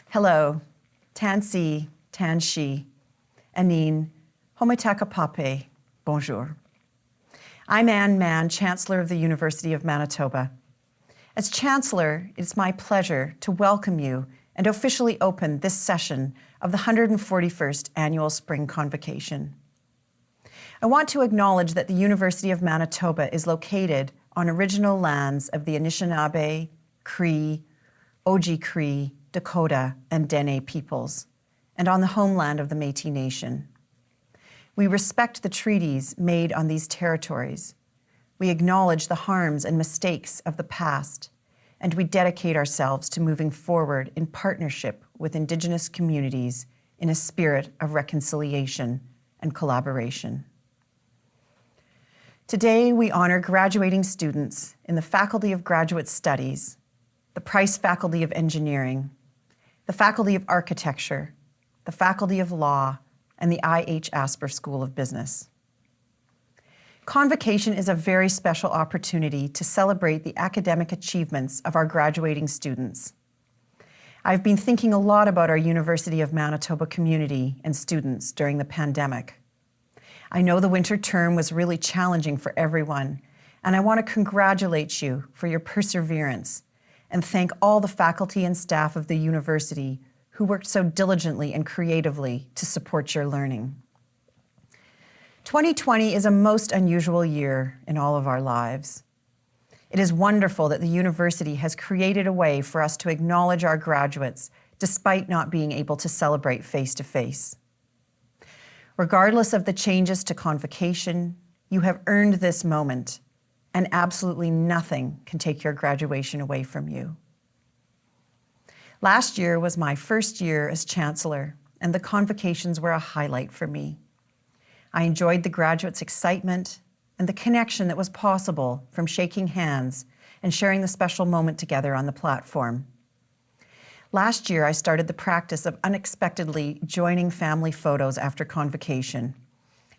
Hello, Tansi, Tanshi, Anine, Homitaka Pape, bonjour. I'm Anne Mann, Chancellor of the University of Manitoba. As Chancellor, it's my pleasure to welcome you and officially open this session of the 141st Annual Spring Convocation. I want to acknowledge that the University of Manitoba is located on original lands of the Anishinaabe, Cree, Oji-Cree, Dakota, and Dene peoples, and on the homeland of the Métis Nation. We respect the treaties made on these territories. We acknowledge the harms and mistakes of the past, and we dedicate ourselves to moving forward in partnership with Indigenous communities in a spirit of reconciliation and collaboration. Today, we honor graduating students in the Faculty of Graduate Studies, the Price Faculty of Engineering, the Faculty of Architecture, the Faculty of Law, and the I.H. Asper School of Business. Convocation is a very special opportunity to celebrate the academic achievements of our graduating students. I've been thinking a lot about our University of Manitoba community and students during the pandemic. I know the winter term was really challenging for everyone, and I want to congratulate you for your perseverance and thank all the faculty and staff of the university who worked so diligently and creatively to support your learning. 2020 is a most unusual year in all of our lives. It is wonderful that the university has created a way for us to acknowledge our graduates despite not being able to celebrate face-to-face. Regardless of the changes to Convocation, you have earned this moment, and absolutely nothing can take your graduation away from you. Last year was my first year as Chancellor, and the convocations were a highlight for me. I enjoyed the graduates' excitement and the connection that was possible from shaking hands and sharing the special moment together on the platform. Last year, I started the practice of unexpectedly joining family photos after Convocation.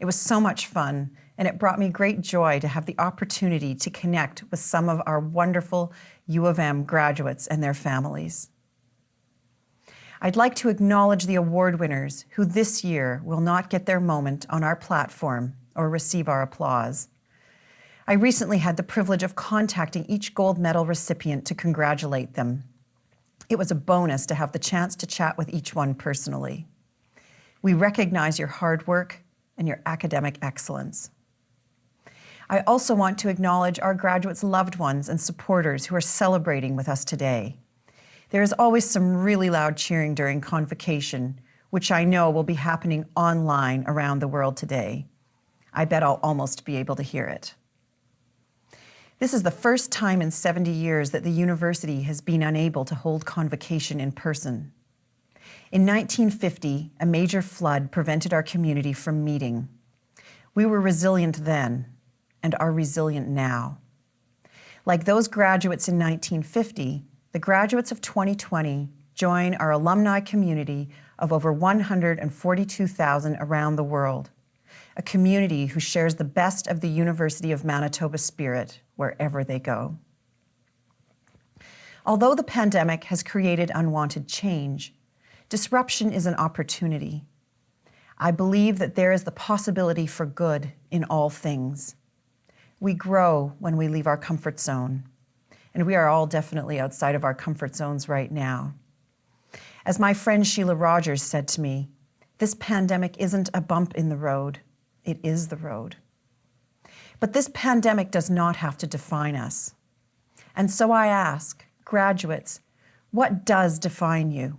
It was so much fun, and it brought me great joy to have the opportunity to connect with some of our wonderful U of M graduates and their families. I'd like to acknowledge the award winners who this year will not get their moment on our platform or receive our applause. I recently had the privilege of contacting each gold medal recipient to congratulate them. It was a bonus to have the chance to chat with each one personally. We recognize your hard work and your academic excellence. I also want to acknowledge our graduates' loved ones and supporters who are celebrating with us today. There is always some really loud cheering during Convocation, which I know will be happening online around the world today. I bet I'll almost be able to hear it. This is the first time in 70 years that the university has been unable to hold Convocation in person. In 1950, a major flood prevented our community from meeting. We were resilient then and are resilient now. Like those graduates in 1950, the graduates of 2020 join our alumni community of over 142,000 around the world, a community who shares the best of the University of Manitoba spirit wherever they go. Although the pandemic has created unwanted change, disruption is an opportunity. I believe that there is the possibility for good in all things. We grow when we leave our comfort zone, and we are all definitely outside of our comfort zones right now. As my friend Sheila Rogers said to me, this pandemic isn't a bump in the road, it is the road. But this pandemic does not have to define us. And so I ask, graduates, what does define you?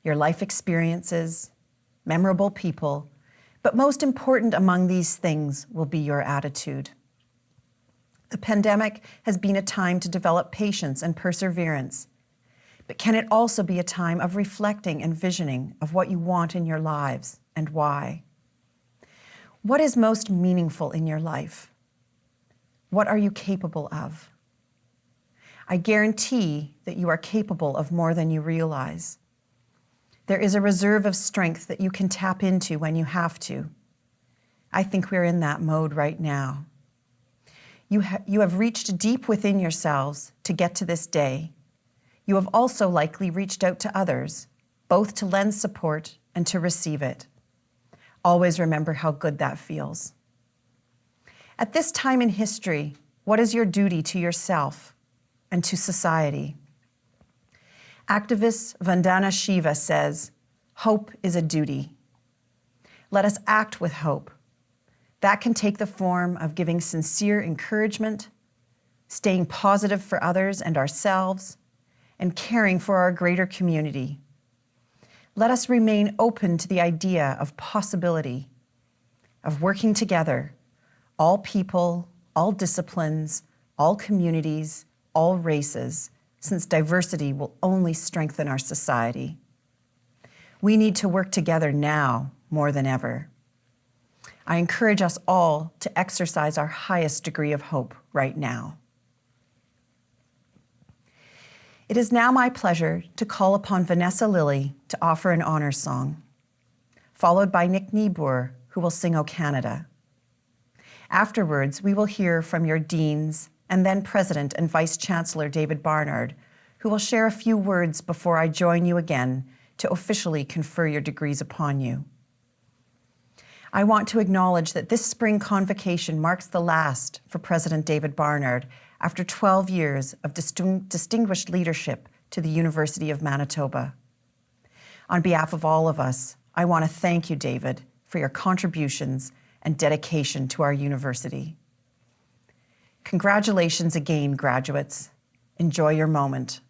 Your life experiences, memorable people, but most important among these things will be your attitude. The pandemic has been a time to develop patience and perseverance, but can it also be a time of reflecting and visioning of what you want in your lives and why? What is most meaningful in your life? What are you capable of? I guarantee that you are capable of more than you realize. There is a reserve of strength that you can tap into when you have to. I think we're in that mode right now. You have reached deep within yourselves to get to this day. You have also likely reached out to others, both to lend support and to receive it. Always remember how good that feels. At this time in history, what is your duty to yourself and to society? Activist Vandana Shiva says, "Hope is a duty." Let us act with hope. That can take the form of giving sincere encouragement, staying positive for others and ourselves, and caring for our greater community. Let us remain open to the idea of possibility, of working together, all people, all disciplines, all communities, all races, since diversity will only strengthen our society. We need to work together now more than ever. I encourage us all to exercise our highest degree of hope right now. It is now my pleasure to call upon Vanessa Lilly to offer an honor song, followed by Nick Niebuhr, who will sing O Canada. Afterwards, we will hear from your deans and then President and Vice Chancellor David Barnard, who will share a few words before I join you again to officially confer your degrees upon you. I want to acknowledge that this spring convocation marks the last for President David Barnard after 12 years of distinguished leadership to the University of Manitoba. On behalf of all of us, I want to thank you, David, for your contributions and dedication to our university. Congratulations again, graduates. Enjoy your moment.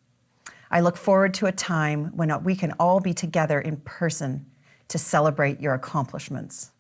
I look forward to a time when we can all be together in person to celebrate your accomplishments.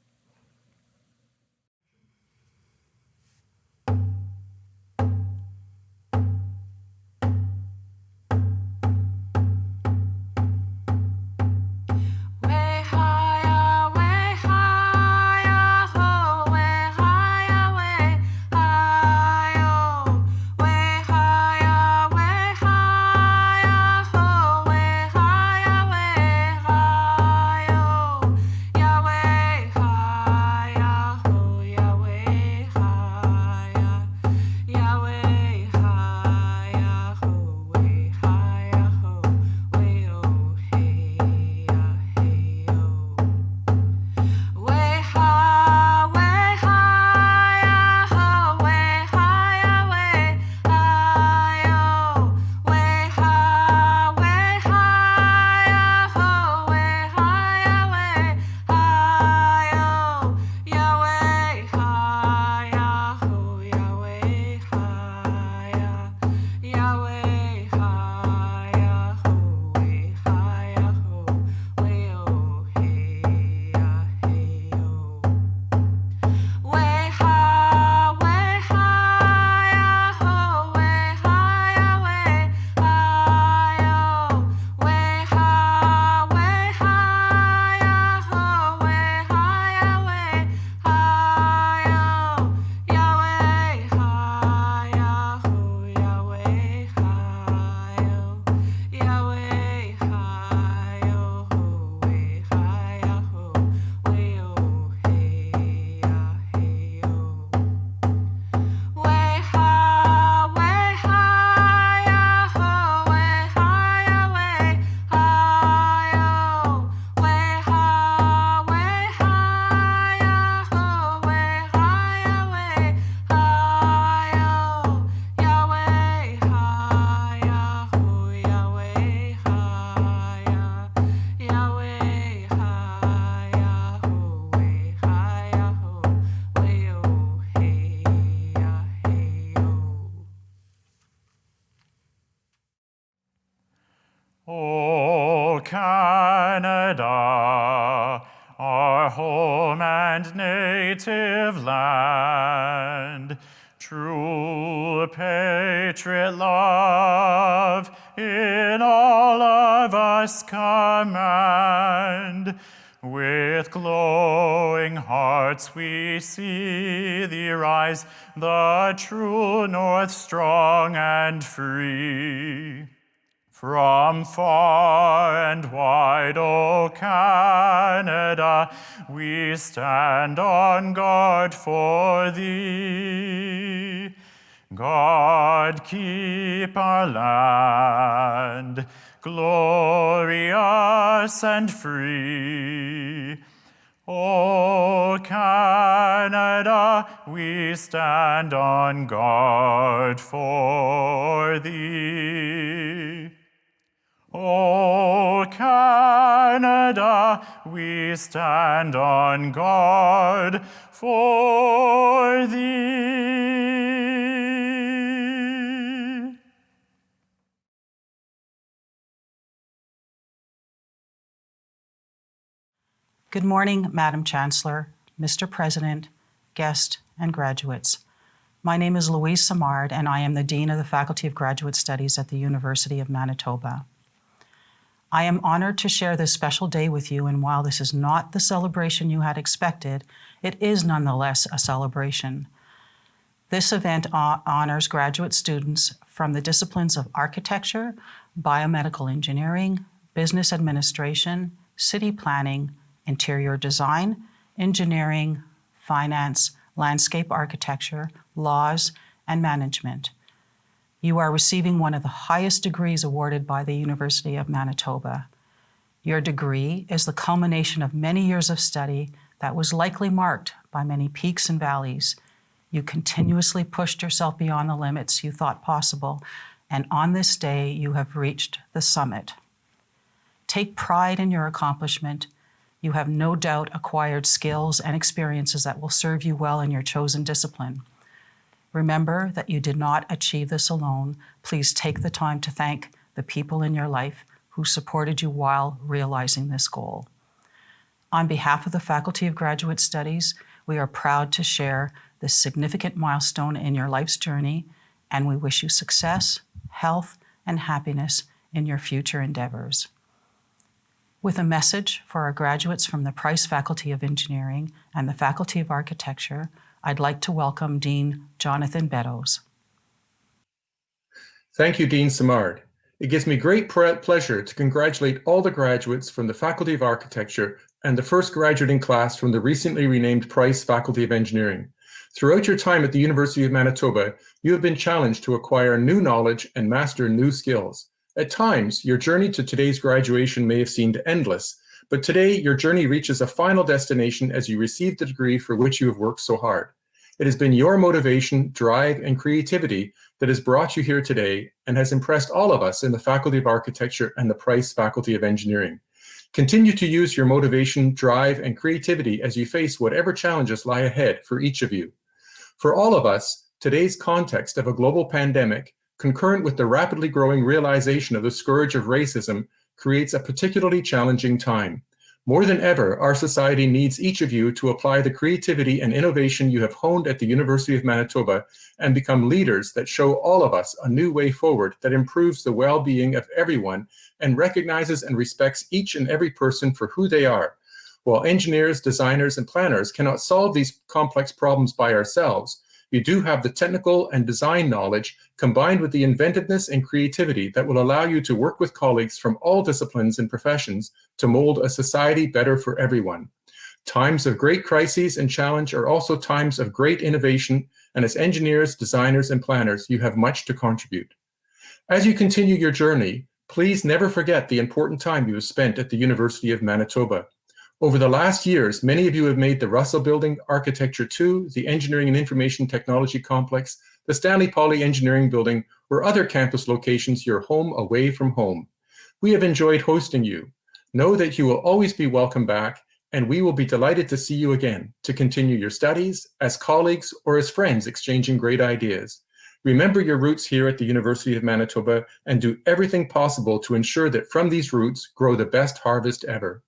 O Canada, our home and native land, true patriot love in all of us command. With glowing hearts we see thee rise, the true North strong and free. From far and wide, O Canada, we stand on guard for thee. God keep our land glorious and free. O Canada, we stand on guard for thee. O Canada, we stand on guard for thee. Good morning, Madam Chancellor, Mr. President, guests, and graduates. My name is Louise Simard, and I am the Dean of the Faculty of Graduate Studies at the University of Manitoba. I am honored to share this special day with you, and while this is not the celebration you had expected, it is nonetheless a celebration. This event honors graduate students from the disciplines of architecture, biomedical engineering, business administration, city planning, interior design, engineering, finance, landscape architecture, laws, and management. You are receiving one of the highest degrees awarded by the University of Manitoba. Your degree is the culmination of many years of study that was likely marked by many peaks and valleys. You continuously pushed yourself beyond the limits you thought possible, and on this day you have reached the summit. Take pride in your accomplishment. You have no doubt acquired skills and experiences that will serve you well in your chosen discipline. Remember that you did not achieve this alone. Please take the time to thank the people in your life who supported you while realizing this goal. On behalf of the Faculty of Graduate Studies, we are proud to share this significant milestone in your life's journey, and we wish you success, health, and happiness in your future endeavors. With a message for our graduates from the Price Faculty of Engineering and the Faculty of Architecture, I'd like to welcome Dean Jonathan Beddoes. Thank you, Dean Simard. It gives me great pleasure to congratulate all the graduates from the Faculty of Architecture and the first graduating class from the recently renamed Price Faculty of Engineering. Throughout your time at the University of Manitoba, you have been challenged to acquire new knowledge and master new skills. At times, your journey to today's graduation may have seemed endless, but today your journey reaches a final destination as you receive the degree for which you have worked so hard. It has been your motivation, drive, and creativity that has brought you here today and has impressed all of us in the Faculty of Architecture and the Price Faculty of Engineering. Continue to use your motivation, drive, and creativity as you face whatever challenges lie ahead for each of you. For all of us, today's context of a global pandemic, concurrent with the rapidly growing realization of the scourge of racism, creates a particularly challenging time. More than ever, our society needs each of you to apply the creativity and innovation you have honed at the University of Manitoba and become leaders that show all of us a new way forward that improves the well-being of everyone and recognizes and respects each and every person for who they are. While engineers, designers, and planners cannot solve these complex problems by ourselves, you do have the technical and design knowledge combined with the inventiveness and creativity that will allow you to work with colleagues from all disciplines and professions to mold a society better for everyone. Times of great crises and challenge are also times of great innovation, and as engineers, designers, and planners, you have much to contribute. As you continue your journey, please never forget the important time you have spent at the University of Manitoba. Over the last years, many of you have made the Russell Building, Architecture 2, the Engineering and Information Technology Complex, the Stanley Poly Engineering Building, or other campus locations your home away from home. We have enjoyed hosting you. Know that you will always be welcome back, and we will be delighted to see you again to continue your studies, as colleagues, or as friends exchanging great ideas. Remember your roots here at the University of Manitoba and do everything possible to ensure that from these roots grow the best harvest ever.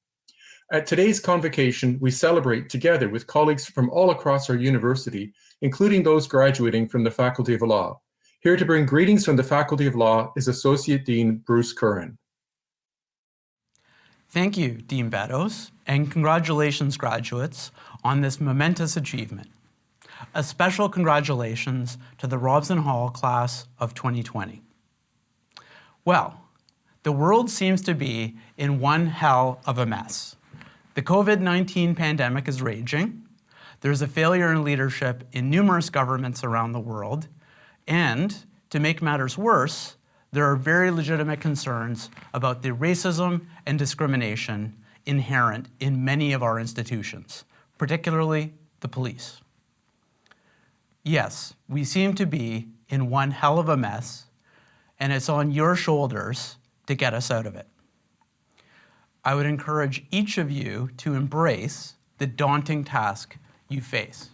At today's convocation, we celebrate together with colleagues from all across our university, including those graduating from the Faculty of Law. Here to bring greetings from the Faculty of Law is Associate Dean Bruce Curran. Thank you, Dean Beddoes, and congratulations, graduates, on this momentous achievement. A special congratulations to the Robson Hall class of 2020. Well, the world seems to be in one hell of a mess. The COVID-19 pandemic is raging. There's a failure in leadership in numerous governments around the world. And to make matters worse, there are very legitimate concerns about the racism and discrimination inherent in many of our institutions, particularly the police. Yes, we seem to be in one hell of a mess, and it's on your shoulders to get us out of it. I would encourage each of you to embrace the daunting task you face.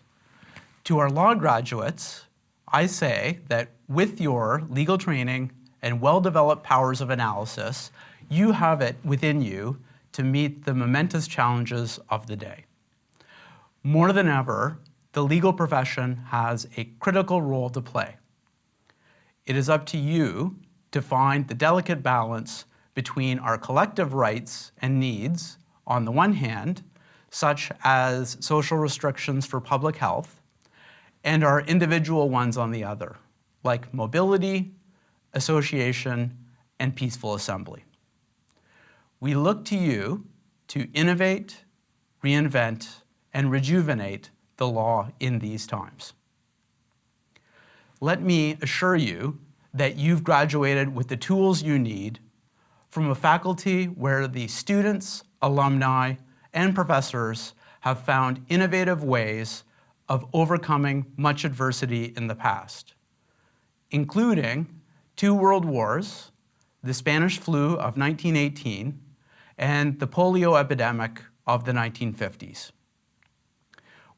To our law graduates, I say that with your legal training and well-developed powers of analysis, you have it within you to meet the momentous challenges of the day. More than ever, the legal profession has a critical role to play. It is up to you to find the delicate balance between our collective rights and needs on the one hand, such as social restrictions for public health, and our individual ones on the other, like mobility, association, and peaceful assembly. We look to you to innovate, reinvent, and rejuvenate the law in these times. Let me assure you that you've graduated with the tools you need from a faculty where the students, alumni, and professors have found innovative ways of overcoming much adversity in the past, including 2 world wars, the Spanish flu of 1918, and the polio epidemic of the 1950s.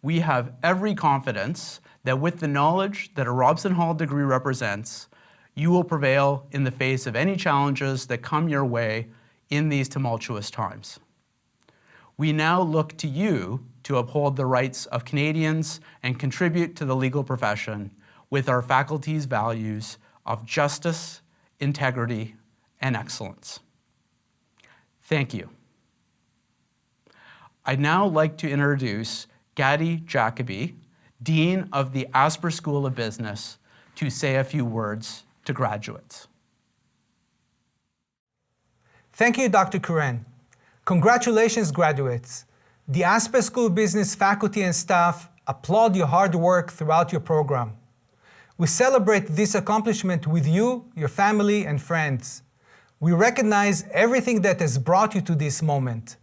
We have every confidence that with the knowledge that a Robson Hall degree represents, you will prevail in the face of any challenges that come your way in these tumultuous times. We now look to you to uphold the rights of Canadians and contribute to the legal profession with our faculty's values of justice, integrity, and excellence. Thank you. I'd now like to introduce Gadi Jacobi, Dean of the Asper School of Business, to say a few words to graduates. Thank you, Dr. Curran. Congratulations, graduates. The Asper School of Business faculty and staff applaud your hard work throughout your program. We celebrate this accomplishment with you, your family, and friends. We recognize everything that has brought you to this moment,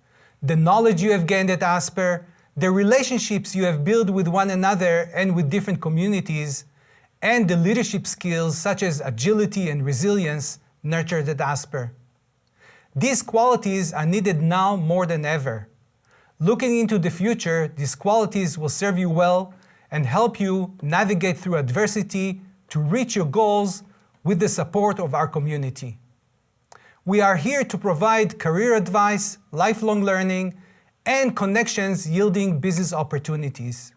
the knowledge you have gained at Asper, the relationships you have built with one another and with different communities, and the leadership skills such as agility and resilience nurtured at Asper. These qualities are needed now more than ever. Looking into the future, these qualities will serve you well and help you navigate through adversity to reach your goals with the support of our community. We are here to provide career advice, lifelong learning, and connections yielding business opportunities.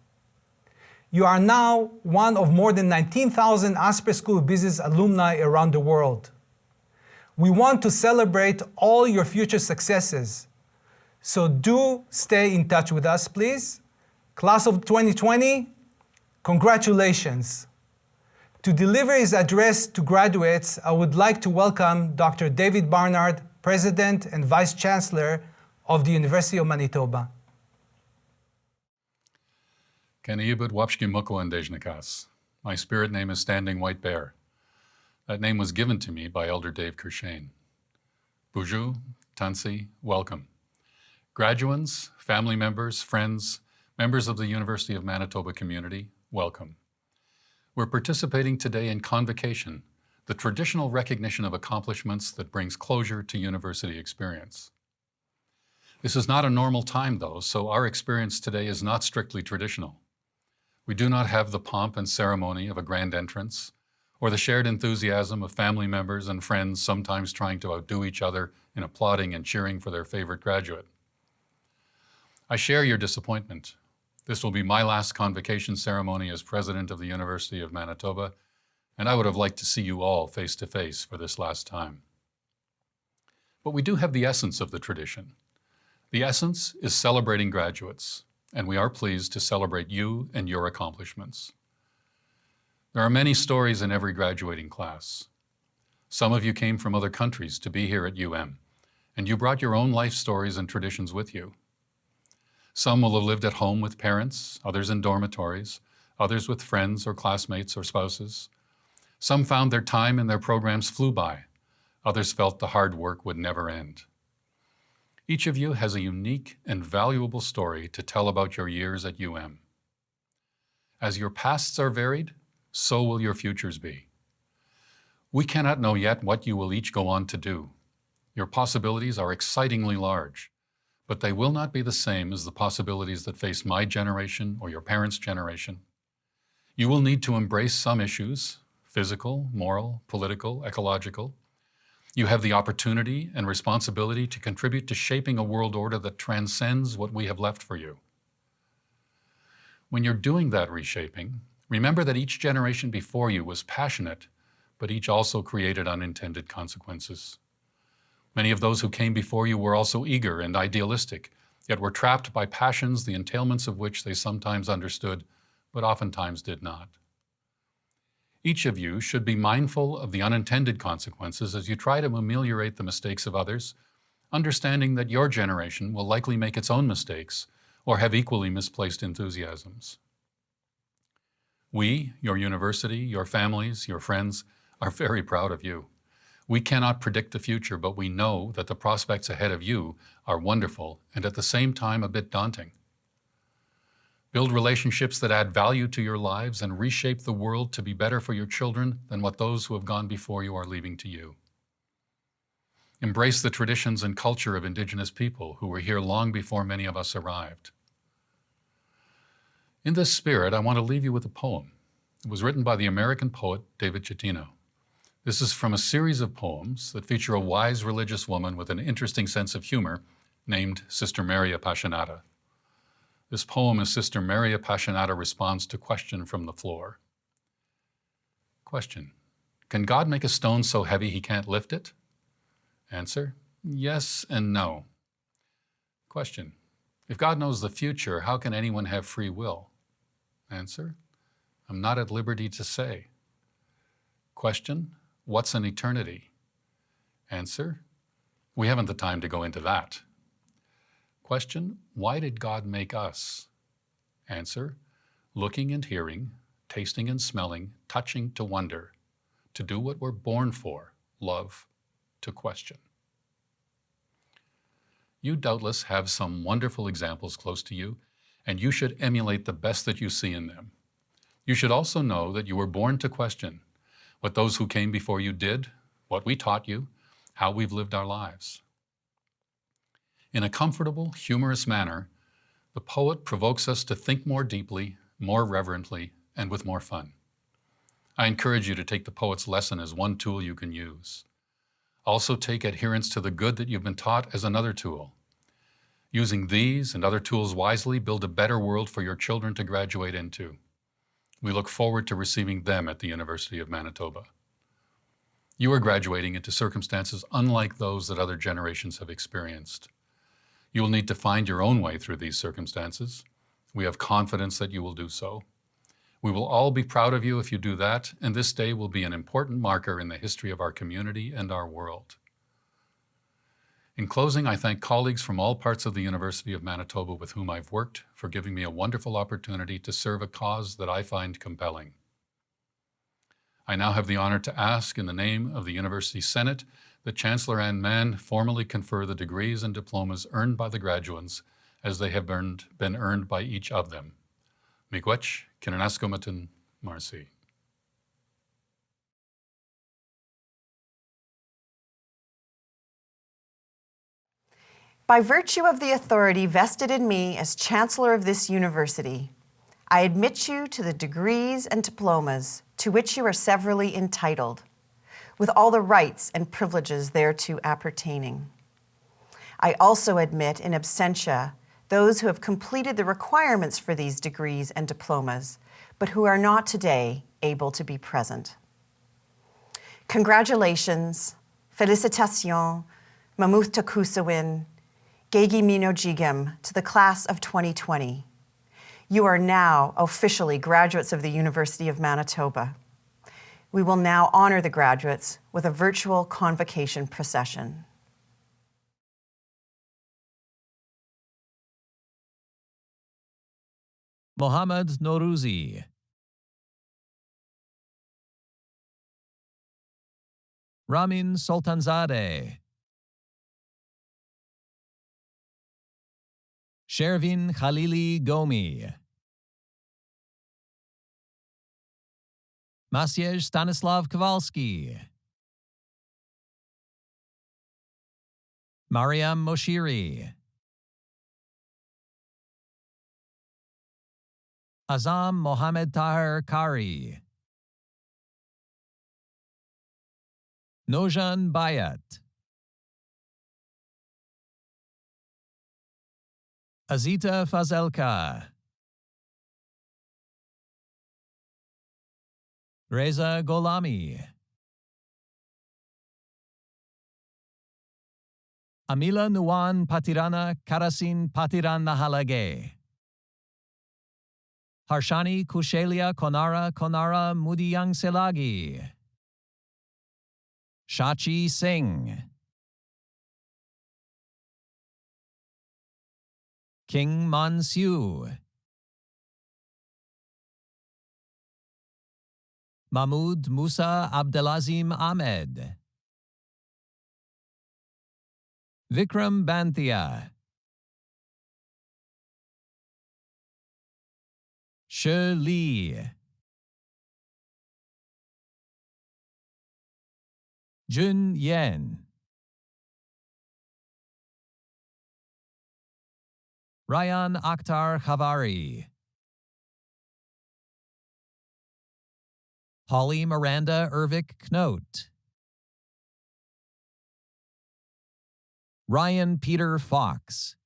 You are now one of more than 19,000 Asper School of Business alumni around the world. We want to celebrate all your future successes. So do stay in touch with us, please. Class of 2020, congratulations. To deliver his address to graduates, I would like to welcome Dr. David Barnard, President and Vice Chancellor of the University of Manitoba. Kaniibut Wapshki Mukwa and Dejnakas. My spirit name is Standing White Bear. That name was given to me by Elder Dave Kershane. Buju, Tansi, welcome. Graduands, family members, friends, members of the University of Manitoba community, welcome. We're participating today in Convocation, the traditional recognition of accomplishments that brings closure to university experience. This is not a normal time, though, so our experience today is not strictly traditional. We do not have the pomp and ceremony of a grand entrance, or the shared enthusiasm of family members and friends sometimes trying to outdo each other in applauding and cheering for their favorite graduate. I share your disappointment. This will be my last convocation ceremony as president of the University of Manitoba, and I would have liked to see you all face to face for this last time. But we do have the essence of the tradition. The essence is celebrating graduates, and we are pleased to celebrate you and your accomplishments. There are many stories in every graduating class. Some of you came from other countries to be here at UM, and you brought your own life stories and traditions with you. Some will have lived at home with parents, others in dormitories, others with friends or classmates or spouses. Some found their time and their programs flew by. Others felt the hard work would never end. Each of you has a unique and valuable story to tell about your years at UM. As your pasts are varied, so will your futures be. We cannot know yet what you will each go on to do. Your possibilities are excitingly large, but they will not be the same as the possibilities that face my generation or your parents' generation. You will need to embrace some issues, physical, moral, political, ecological. You have the opportunity and responsibility to contribute to shaping a world order that transcends what we have left for you. When you're doing that reshaping, remember that each generation before you was passionate, but each also created unintended consequences. Many of those who came before you were also eager and idealistic, yet were trapped by passions the entailments of which they sometimes understood, but oftentimes did not. Each of you should be mindful of the unintended consequences as you try to ameliorate the mistakes of others, understanding that your generation will likely make its own mistakes or have equally misplaced enthusiasms. We, your university, your families, your friends, are very proud of you. We cannot predict the future, but we know that the prospects ahead of you are wonderful and at the same time a bit daunting. Build relationships that add value to your lives and reshape the world to be better for your children than what those who have gone before you are leaving to you. Embrace the traditions and culture of Indigenous people who were here long before many of us arrived. In this spirit, I want to leave you with a poem. It was written by the American poet David Chetino. This is from a series of poems that feature a wise religious woman with an interesting sense of humor named Sister Mary Appassionata. This poem is Sister Mary Appassionata responds to question from the floor. Question: can God make a stone so heavy he can't lift it? Answer: yes and no. Question: if God knows the future, how can anyone have free will? Answer: I'm not at liberty to say. Question: what's an eternity? Answer: we haven't the time to go into that. Question: why did God make us? Answer: looking and hearing, tasting and smelling, touching to wonder, to do what we're born for, love, to question. You doubtless have some wonderful examples close to you, and you should emulate the best that you see in them. You should also know that you were born to question what those who came before you did, what we taught you, how we've lived our lives. In a comfortable, humorous manner, the poet provokes us to think more deeply, more reverently, and with more fun. I encourage you to take the poet's lesson as one tool you can use. Also take adherence to the good that you've been taught as another tool. Using these and other tools wisely, build a better world for your children to graduate into. We look forward to receiving them at the University of Manitoba. You are graduating into circumstances unlike those that other generations have experienced. You will need to find your own way through these circumstances. We have confidence that you will do so. We will all be proud of you if you do that, and this day will be an important marker in the history of our community and our world. In closing, I thank colleagues from all parts of the University of Manitoba with whom I've worked for giving me a wonderful opportunity to serve a cause that I find compelling. I now have the honor to ask, in the name of the University Senate, that Chancellor Anne Mann formally confer the degrees and diplomas earned by the graduates as they have been earned by each of them. Miigwech, Kinanaskomatin, Marcy. By virtue of the authority vested in me as Chancellor of this university, I admit you to the degrees and diplomas to which you are severally entitled, with all the rights and privileges thereto appertaining. I also admit in absentia those who have completed the requirements for these degrees and diplomas, but who are not today able to be present. Congratulations, félicitations, Mamuth Takusawin, Gegi Mino Jigem to the class of 2020. You are now officially graduates of the University of Manitoba. We will now honor the graduates with a virtual convocation procession. Mohammad Norouzi. Ramin Sultanzadeh, Shervin Khalili Gomi, Maciej Stanislav Kowalski, Mariam Moshiri, Azam Mohammed Tahir Kari, Nojan Bayat, Azita Fazelka, Reza Golami, Amila Nuwan Patirana Karasin Patiran Nahalage, Harshani Kushelia Konara Konara Mudiyang Selagi, Shachi Singh, King Mansiu, Mahmoud Musa Abdelazim Ahmed, Vikram Banthia, Shi Li, Jun Yen, Ryan Akhtar Khavari, Holly Miranda Ervik Knot, Ryan Peter Fox,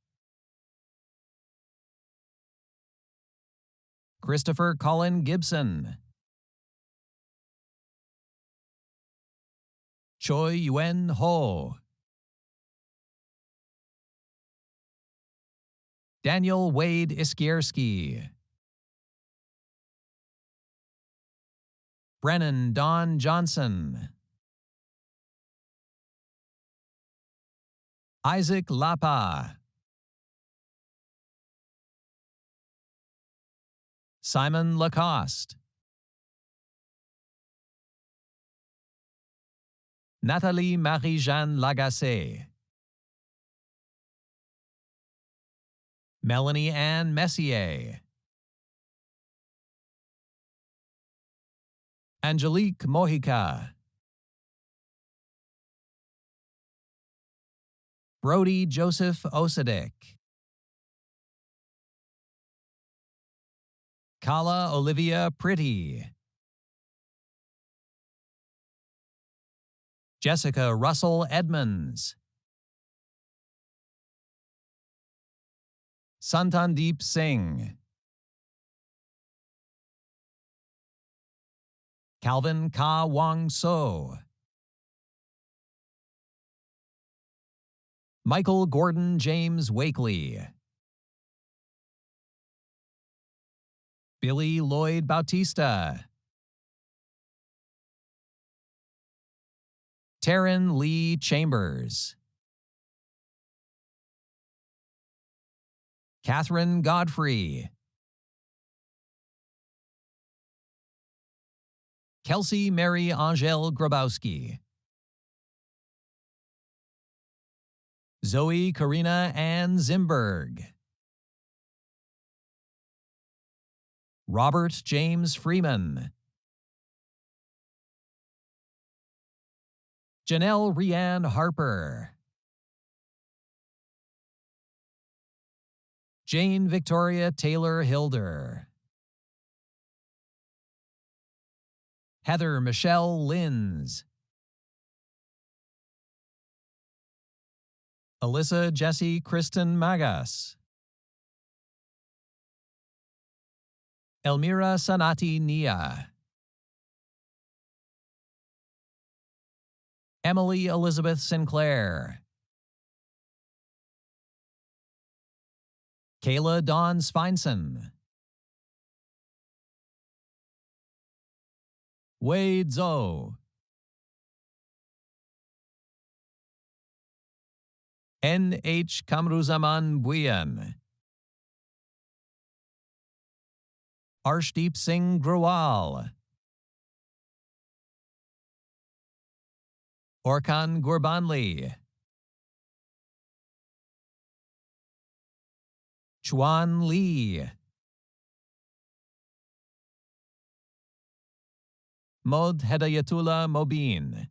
Christopher Colin Gibson, Choi Yuen Ho, Daniel Wade Iskierski, Brennan Don Johnson, Isaac Lapa, Simon Lacoste, Nathalie Marie-Jeanne Lagacé, Melanie Ann Messier, Angelique Mojica, Brody Joseph Osadek, Kala Olivia Pretty, Jessica Russell Edmonds, Santandeep Singh, Calvin Ka Wang So, Michael Gordon James Wakely, Billy Lloyd Bautista, Taryn Lee Chambers, Catherine Godfrey, Kelsey Mary Angel Grabowski, Zoe Karina Ann Zimberg, Robert James Freeman, Janelle Rianne Harper, Jane Victoria Taylor Hilder, Heather Michelle Linz, Alyssa Jessie Kristen Magas, Elmira Sanati Nia, Emily Elizabeth Sinclair, Kayla Dawn Sveinson, Wade Zhou, N.H. Kamruzaman Buyan, Arshdeep Singh Grewal, Orkan Gurbanli, Chuan Lee, Mod Hedayatullah Mobin,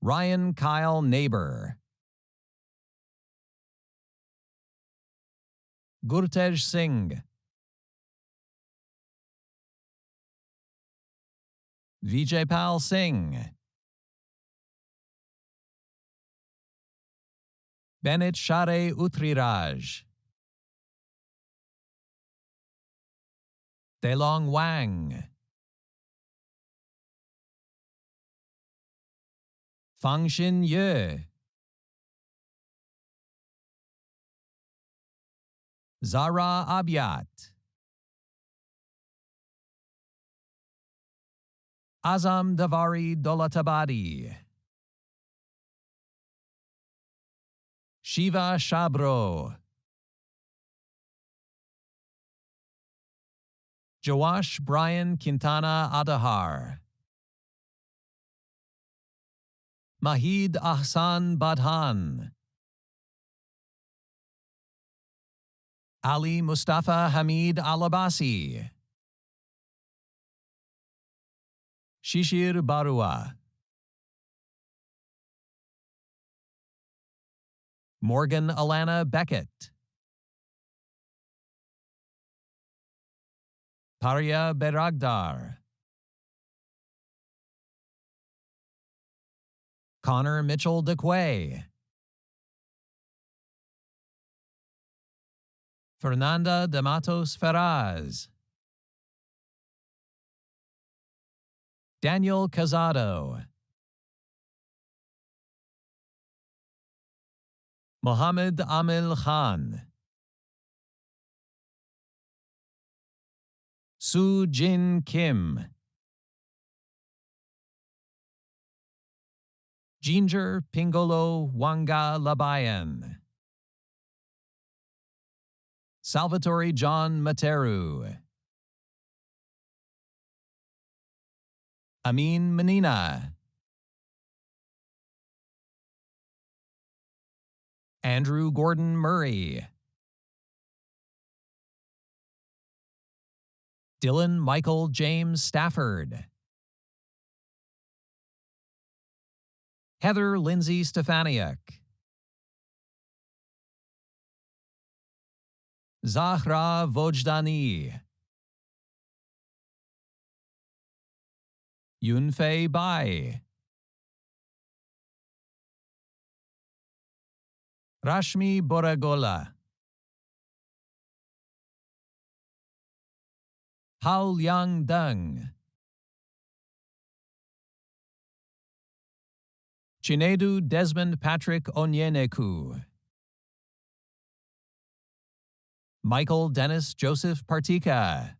Ryan Kyle Neighbor, Gurtej Singh, Vijaypal Singh, Benit Share Utriraj, Delong Wang, Fangxin Ye, Zara Abiat, Azam Davari Dolatabadi, Shiva Shabro, Joash Brian Quintana Adahar, Mahid Ahsan Badhan, Ali Mustafa Hamid Alabasi, Shishir Barua, Morgan Alana Beckett, Paria Beragdar, Connor Mitchell DeQuay, Fernanda de Matos Ferraz, Daniel Casado, Mohammed Amil Khan, Su Jin Kim, Ginger Pingolo Wanga Labayan, Salvatore John Materu, Amin Menina, Andrew Gordon Murray, Dylan Michael James Stafford, Heather Lindsay Stefaniak, Zahra Vojdani, Yunfei Bai, Rashmi Boragola, Hao Liang Deng, Chinedu Desmond Patrick Onyeneku, Michael Dennis Joseph Partika,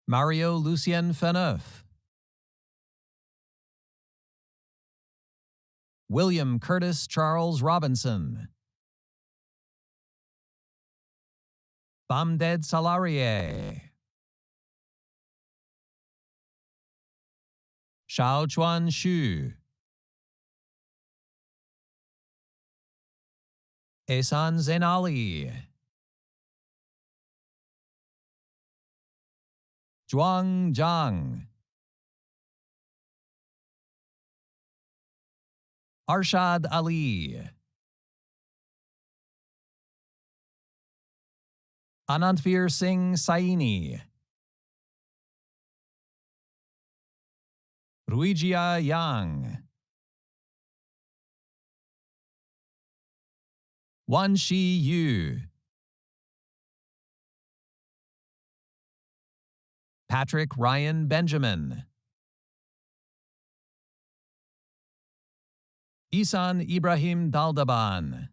Mario Lucien Faneuf, William Curtis Charles Robinson, Bamded Salarie, Shao Chuan Xu, Ehsan Zainali, Zhuang Zhang, Arshad Ali, Anantvir Singh Saini, Ruijia Yang, Wan Shi Yu, Patrick Ryan Benjamin, Isan Ibrahim Daldaban,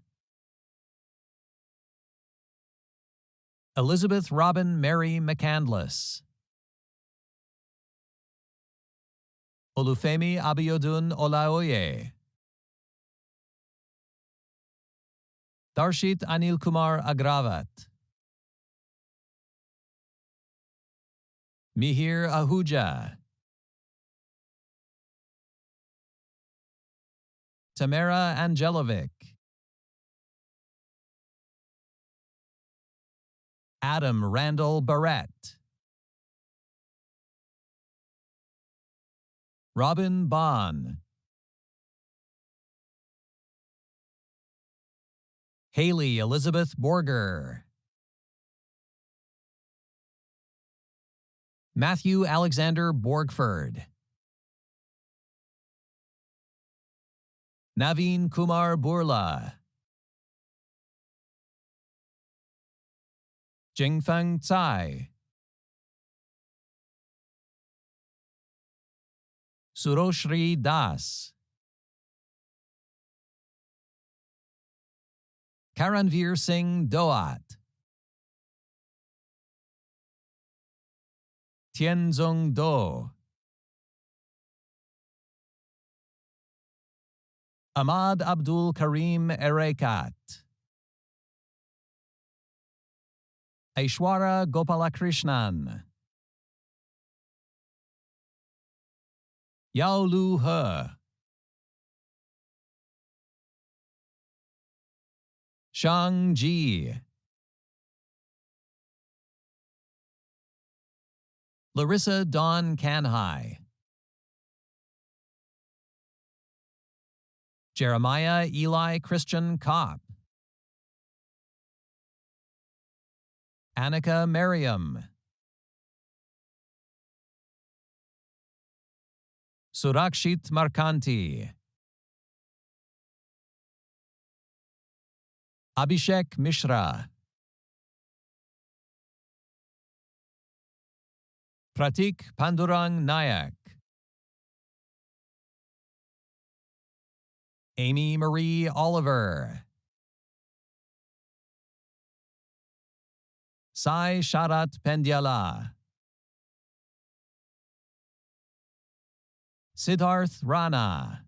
Elizabeth Robin Mary McCandless, Olufemi Abiodun Olaoye, Darshit Anil Kumar Agravat, Mihir Ahuja, Tamara Angelovic, Adam Randall Barrett, Robin Bond, Haley Elizabeth Borger, Matthew Alexander Borgford, Naveen Kumar Burla, Jingfeng Tsai, Suroshri Das, Karanveer Singh Doat, Tianzong Do, Ahmad Abdul Karim Erekat, Aishwara Gopalakrishnan, Yao Lu He, Shang Ji, Larissa Dawn Canhai, Jeremiah Eli Christian Kopp, Annika Merriam, Surakshit Markanti, Abhishek Mishra, Pratik Pandurang Nayak, Amy Marie Oliver, Sai Sharat Pendyala, Siddharth Rana,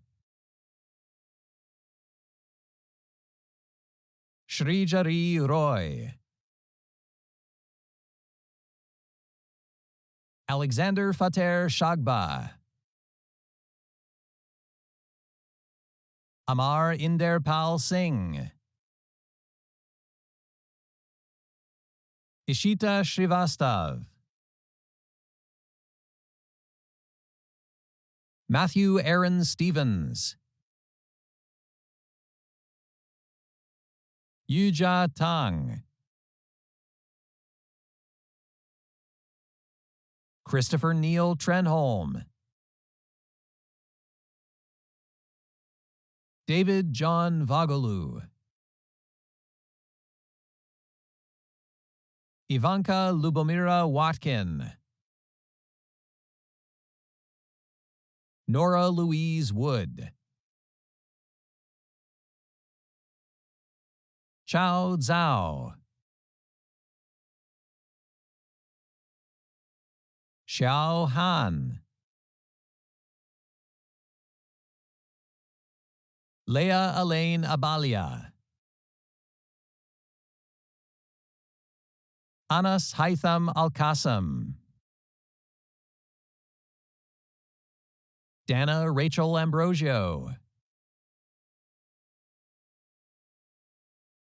Srijari Roy, Alexander Fater Shagba, Amar Inderpal Singh, Ishita Srivastav, Matthew Aaron Stevens, Yuja Tang, Christopher Neil Trenholm, David John Vogelu, Ivanka Lubomira Watkin, Nora Louise Wood, Chao Zhao, Xiao Han, Leah Elaine Abalia, Anas Haitham Al-Qasim, Dana Rachel Ambrosio,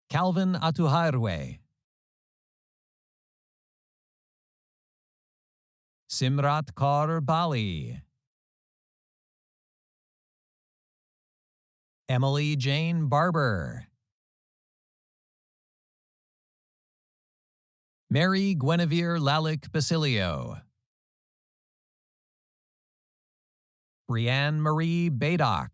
Calvin Atuhairwe, Simrat Kaur Bali, Emily Jane Barber, Mary Guinevere Lalick Basilio, Brianne Marie Badock,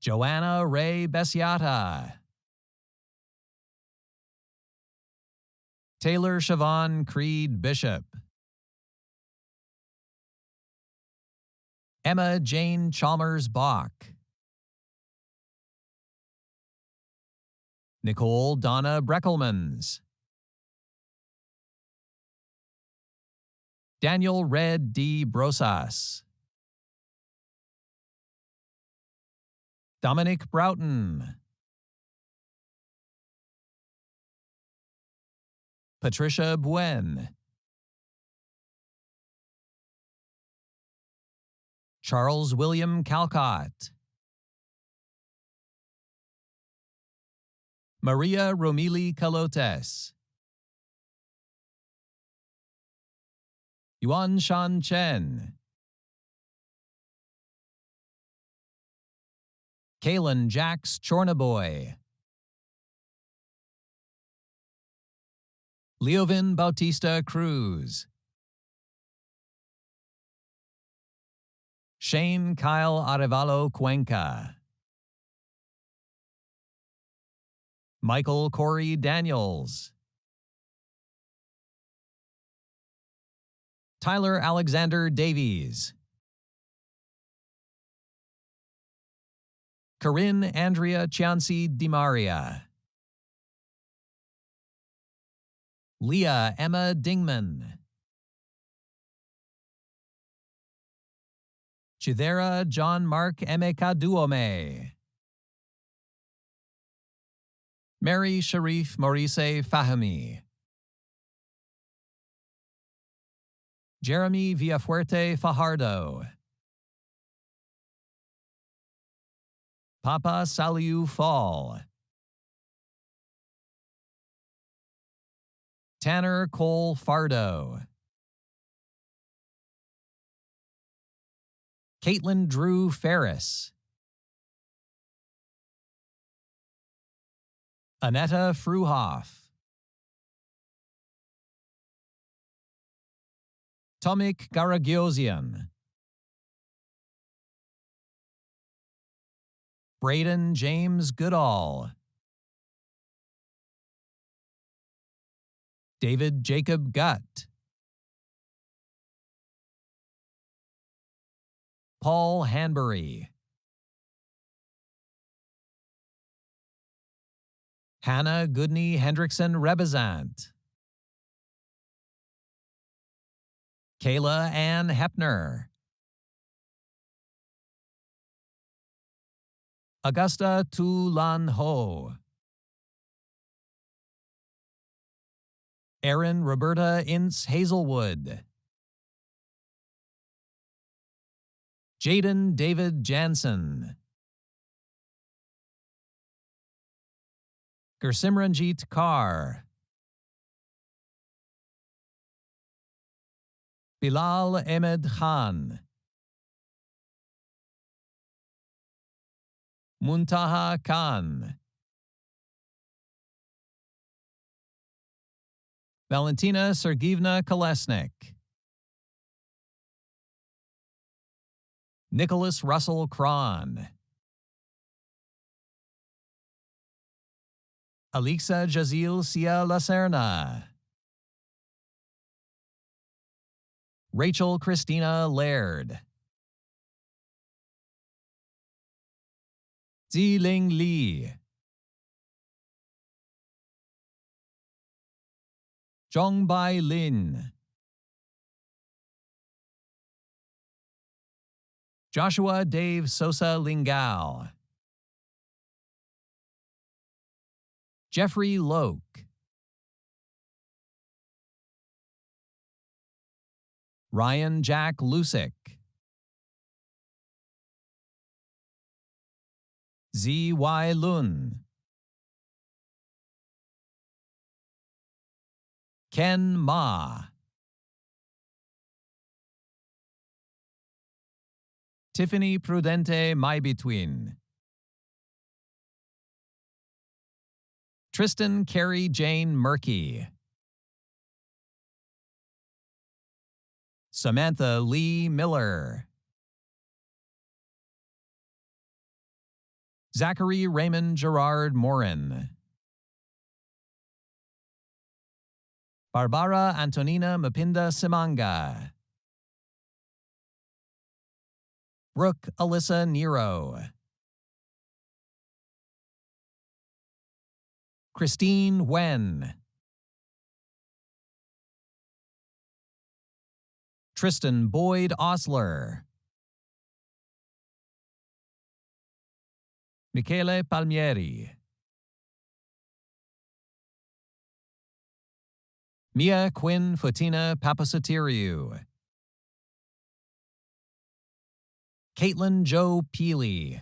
Joanna Ray Besiata, Taylor Siobhan Creed Bishop, Emma Jane Chalmers Bach, Nicole Donna Breckelmans, Daniel Red D. Brosas, Dominic Broughton, Patricia Buen, Charles William Calcott, Maria Romili Calotes, Yuan Shan Chen, Kalen Jax Chornaboy, Leovin Bautista Cruz, Shane Kyle Arevalo Cuenca, Michael Corey Daniels, Tyler Alexander Davies, Corinne Andrea Chianci DiMaria, Leah Emma Dingman, Chidera John Mark Emekaduome, Mary Sharif Maurice Fahmi, Jeremy Villafuerte Fajardo, Papa Saliu Fall, Tanner Cole Fardo, Caitlin Drew Ferris, Anetta Fruhoff, Tomik Garagiosian, Braden James Goodall, David Jacob Gutt, Paul Hanbury, Hannah Goodney Hendrickson Rebizant, Kayla Ann Hepner, Augusta Tu Lan Ho, Erin Roberta Ince Hazelwood, Jaden David Jansen, Gursimranjit Kaur, Bilal Ahmed Khan, Muntaha Khan, Valentina Sergeyevna Kolesnik, Nicholas Russell Cron, Alexa Jazil Sia Lacerna, Rachel Christina Laird, Ziling Li, Zhongbai Lin, Joshua Dave Sosa Lingal, Jeffrey Loke, Ryan Jack Lusick, Z.Y. Lun, Ken Ma, Tiffany Prudente Maibetween, Tristan Carey Jane Murky, Samantha Lee Miller, Zachary Raymond Gerard Morin, Barbara Antonina Mapinda Simanga, Brooke Alyssa Nero, Christine Wen, Tristan Boyd Osler, Michele Palmieri, Mia Quinn Fotina Papasatiriou. Caitlin Jo Peely.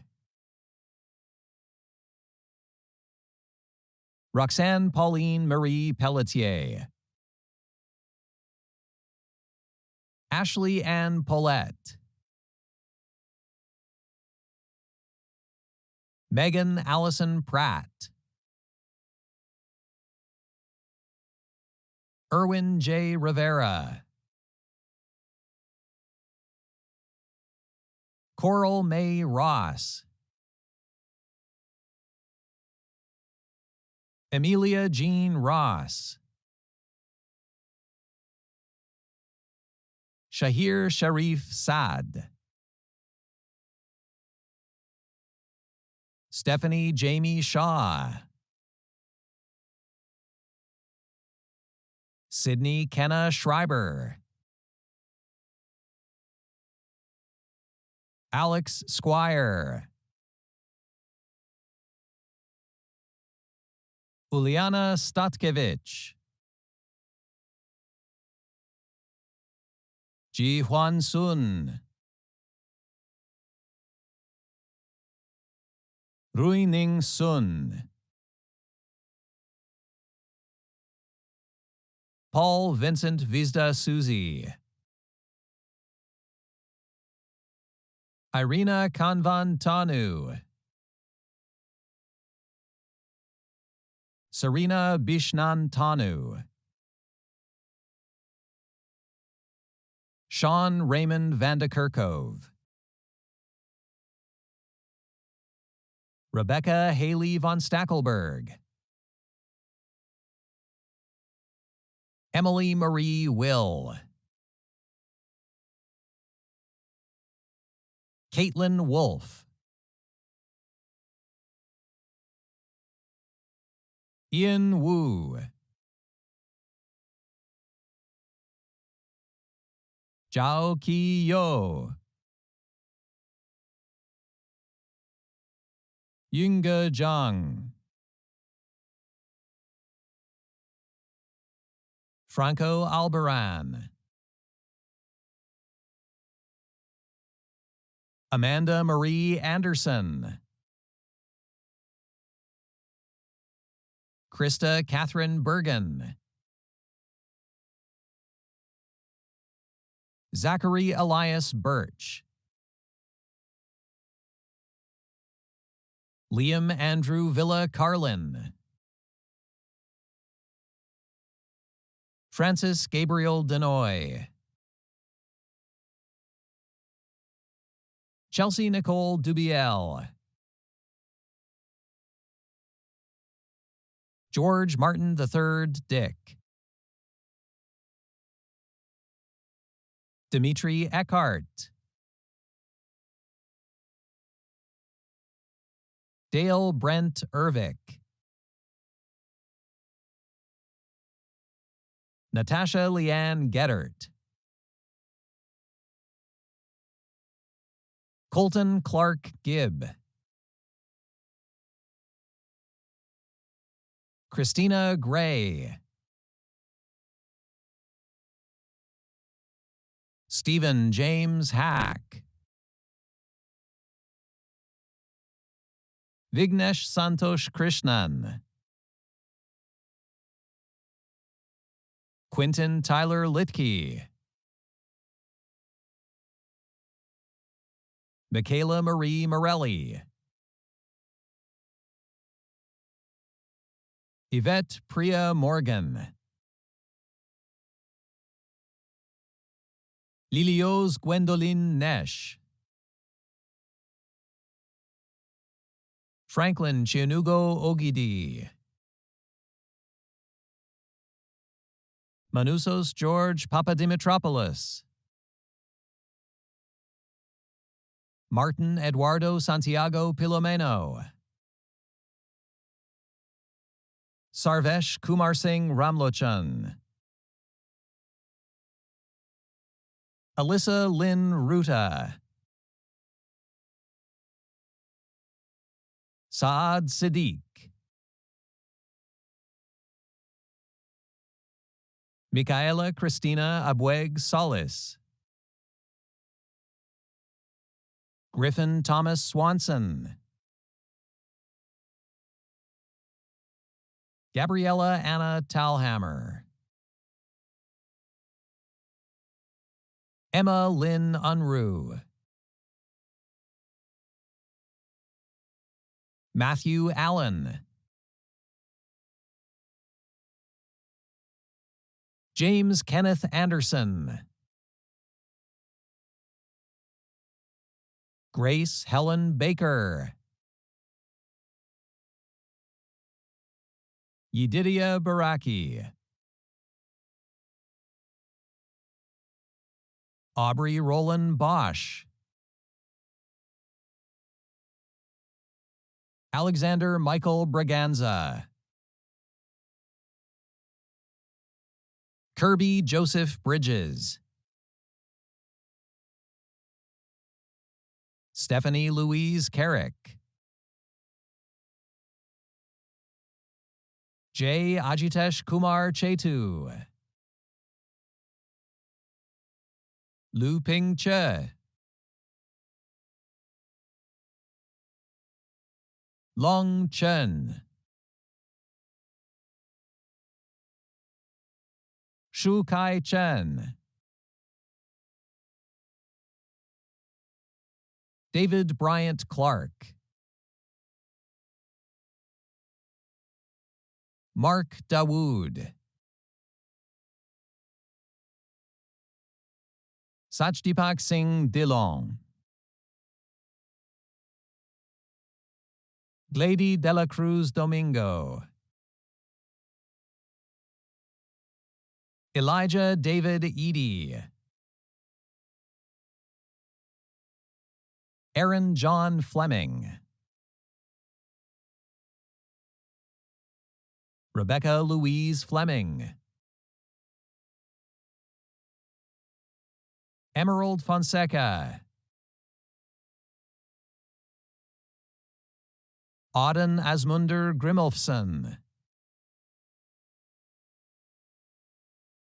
Roxanne Pauline Marie Pelletier. Ashley Ann Paulette. Megan Allison Pratt. Erwin J. Rivera. Coral May Ross. Emilia Jean Ross. Shahir Sharif Saad. Stephanie Jamie Shaw. Sydney Kenna Schreiber. Alex Squire. Uliana Statkevich. Ji Hwan Sun. Rui Ning Sun. Paul Vincent Vizda Suzy. Irina Kanvan Tanu. Serena Bishnan Tanu. Sean Raymond Vandekerkove. Rebecca Haley von Stackelberg. Emily Marie Will. Caitlin Wolfe. Ian Wu. Zhao Qi Yo. Yunge Zhang. Franco Albaran. Amanda Marie Anderson. Krista Catherine Bergen. Zachary Elias Birch. Liam Andrew Villa Carlin. Francis Gabriel Denoy. Chelsea Nicole Dubiel. George Martin III Dick. Dimitri Eckhart. Dale Brent Ervik. Natasha Leanne Geddert. Colton Clark Gibb. Christina Gray. Stephen James Hack. Vignesh Santosh Krishnan. Quentin Tyler Litke. Michaela Marie Morelli. Yvette Priya Morgan. Lilios Gwendoline Nesh. Franklin Chianugo Ogidi. Manusos George Papadimitropoulos. Martin Eduardo Santiago Pilomeno. Sarvesh Kumar Singh Ramlochan. Alyssa Lynn Ruta. Saad Siddiq. Michaela Christina Abweg Solis. Griffin Thomas Swanson. Gabriella Anna Talhammer. Emma Lynn Unruh. Matthew Allen. James Kenneth Anderson. Grace Helen Baker. Yedidia Baraki. Aubrey Roland Bosch. Alexander Michael Braganza. Kirby Joseph Bridges. Stephanie Louise Carrick. J. Ajitesh Kumar Chetu. Lu Ping Che. Long Chen. Shu Kai Chen. David Bryant Clark. Mark Dawood. Sachdeepak Singh Dillon. Glady de la Cruz Domingo. Elijah David Eady. Aaron John Fleming. Rebecca Louise Fleming. Emerald Fonseca. Auden Asmunder Grimolfsson.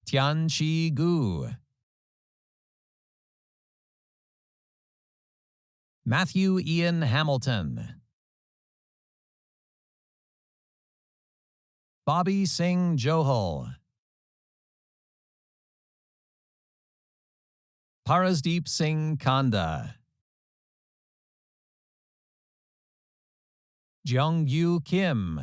Tian Chi Gu. Matthew Ian Hamilton. Bobby Singh Johal. Parasdeep Singh Kanda. Jeongyu Kim.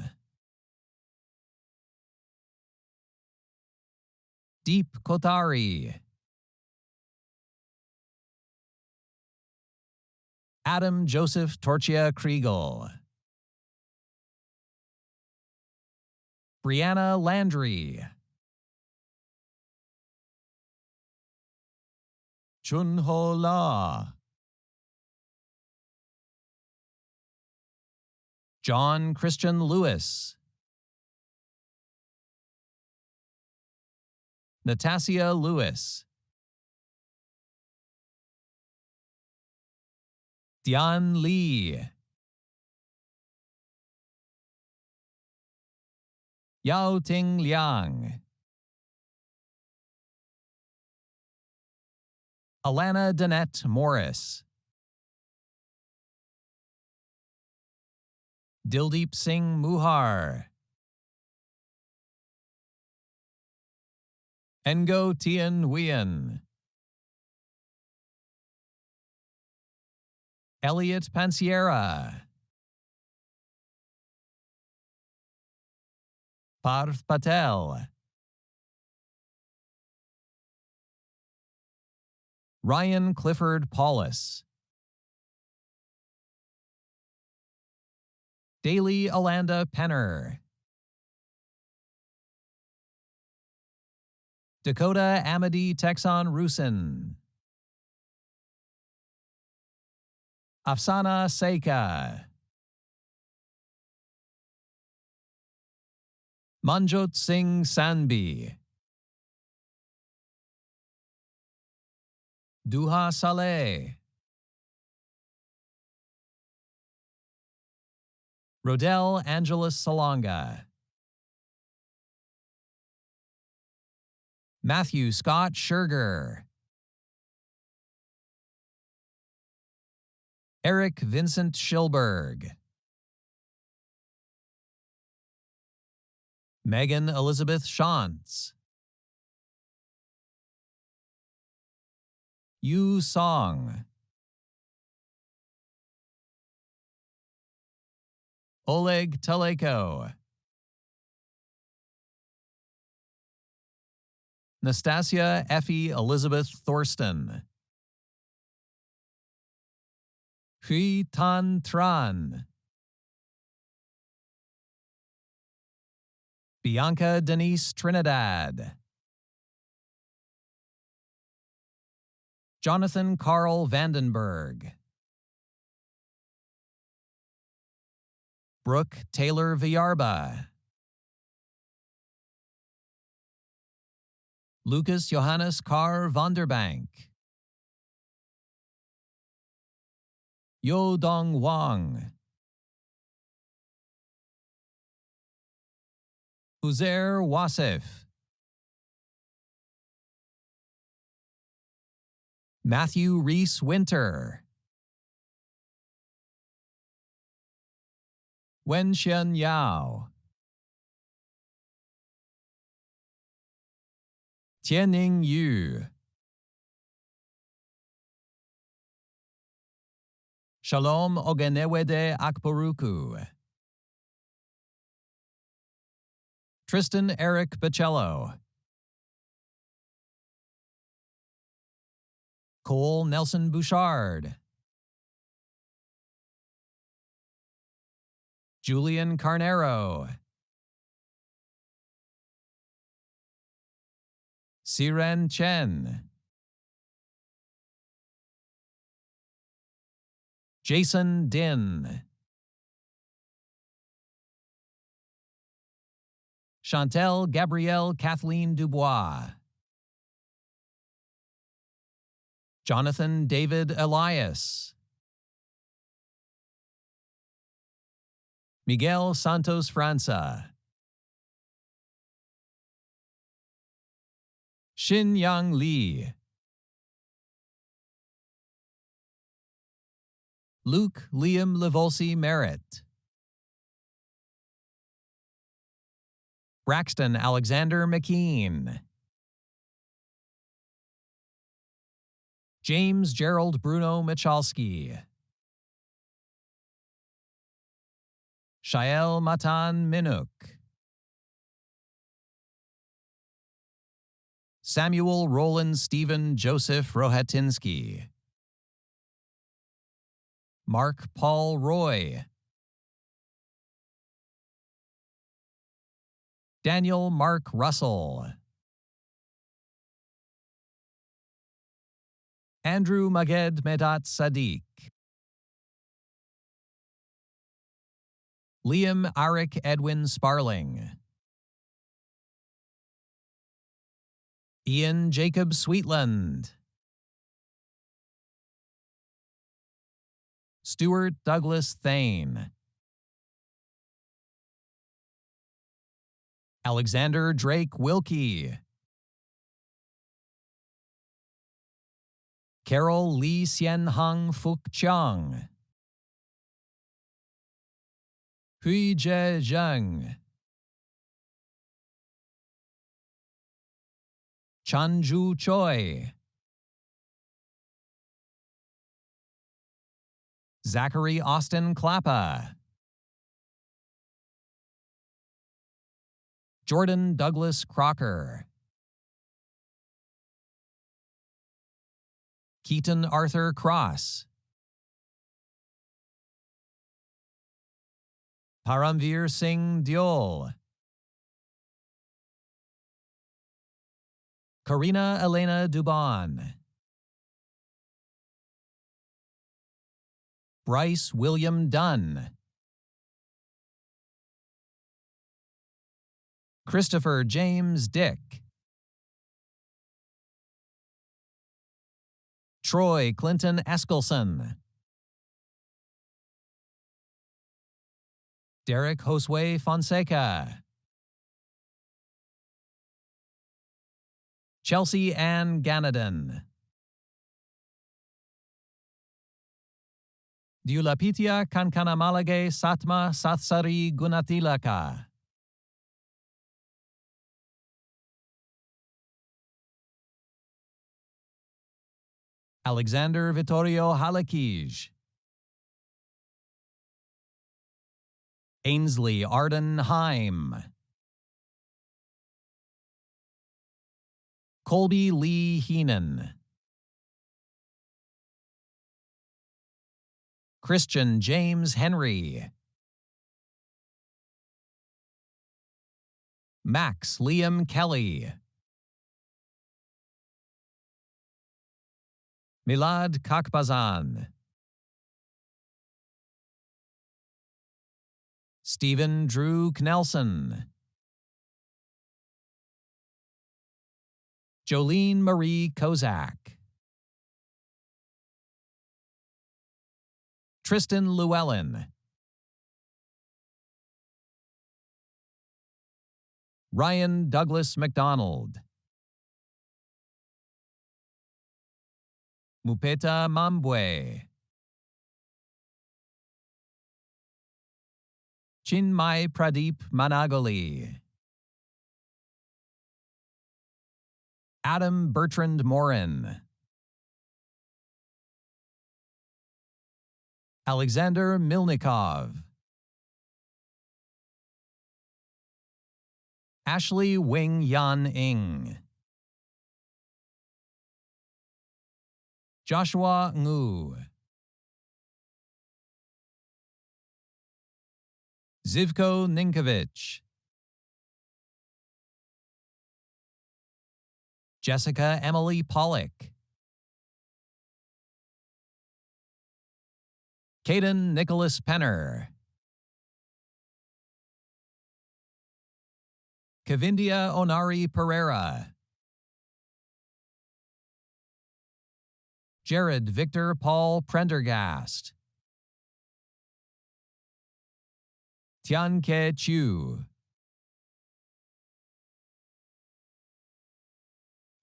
Deep Kotari. Adam Joseph Torchia Kriegel. Brianna Landry. Chun Ho La. John Christian Lewis. Natassia Lewis. Dian Lee. Yao Ting Liang. Alana Danette Morris. Dildeep Singh Muhar. Ngo Tien Nguyen. Elliot Pansiera. Parth Patel. Ryan Clifford Paulus. Daly Alanda Penner. Dakota Amity Texan Rusin. Afsana Seika. Manjot Singh Sanbi. Duha Saleh. Rodell Angeles Salonga. Matthew Scott Scherger. Eric Vincent Schilberg. Megan Elizabeth Shantz. Yu Song. Oleg Taleko. Nastasia Effie Elizabeth Thorsten. Hui Tan Tran. Bianca Denise Trinidad. Jonathan Carl Vandenberg. Brooke Taylor Villarba. Lucas Johannes Carr Vonderbank. Yo Dong Wang. Uzair Wasif. Matthew Reese Winter. Wenxian Yao. Tianning Yu. Shalom Ogenewede Akporuku. Tristan Eric Bacello. Cole Nelson Bouchard. Julian Carnero. Siren Chen. Jason Din. Chantel Gabrielle Kathleen Dubois. Jonathan David Elias. Miguel Santos França. Xin Yang Li. Luke Liam Levolsi Merritt. Braxton Alexander McKean. James Gerald Bruno Michalski. Shael Matan Minuk. Samuel Roland Stephen Joseph Rohatinsky. Mark Paul Roy. Daniel Mark Russell. Andrew Maged Medat Sadiq. Liam Arik Edwin Sparling. Ian Jacob Sweetland. Stuart Douglas Thane. Alexander Drake Wilkie. Carol Lee Sien Hung Fuk Chang. Hui Jie Zheng. Chanju Choi. Zachary Austin Klappa. Jordan Douglas Crocker. Keaton Arthur Cross. Paramveer Singh Diol. Karina Elena Dubon. Bryce William Dunn. Christopher James Dick. Troy Clinton Eskelson. Derek Josue Fonseca. Chelsea Ann Ganadon. Diulapitia Kankanamalage Satma Satsari Gunatilaka. Alexander Vittorio Halakij. Ainsley Arden Heim. Colby Lee Heenan. Christian James Henry. Max Liam Kelly. Milad Kakbazan. Stephen Drew Knelson. Jolene Marie Kozak. Tristan Llewellyn. Ryan Douglas McDonald. Mupeta Mambwe. Chinmay Pradeep Managali. Adam Bertrand Morin. Alexander Milnikov. Ashley Wing Yan Ing. Joshua Ngu. Zivko Ninkovich. Jessica Emily Pollock. Caden Nicholas Penner. Kavindia Onari Pereira. Jared Victor Paul Prendergast. Tianke Chu.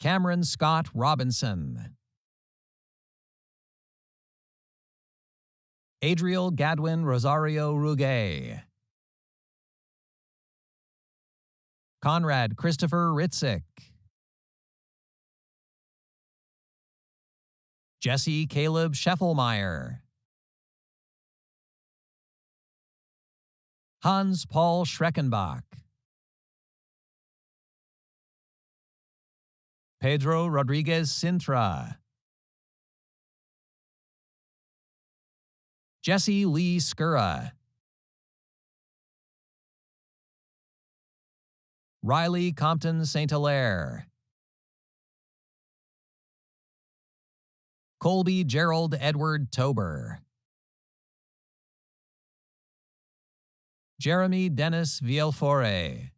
Cameron Scott Robinson. Adriel Gadwin Rosario Ruge. Conrad Christopher Ritzik. Jesse Caleb Scheffelmeyer. Hans Paul Schreckenbach. Pedro Rodriguez Sintra. Jesse Lee Skura. Riley Compton St. Hilaire. Colby Gerald Edward Tober. Jeremy Dennis Vielfore.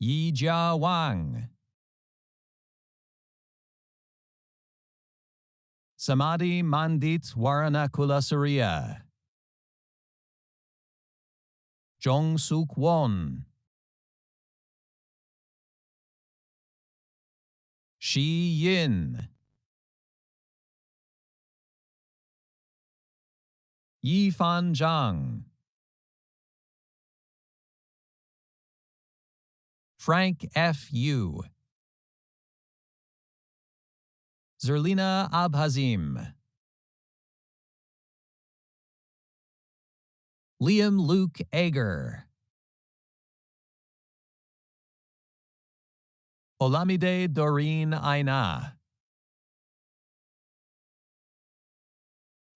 Yi Jia Wang. Samadhi Mandit Waranakulasuriya. Jong Suk Won. Shi Yin. Yi Fan Zhang. Frank F. Yu. Zerlina Abhazim. Liam Luke Ager. Olamide Doreen Aina.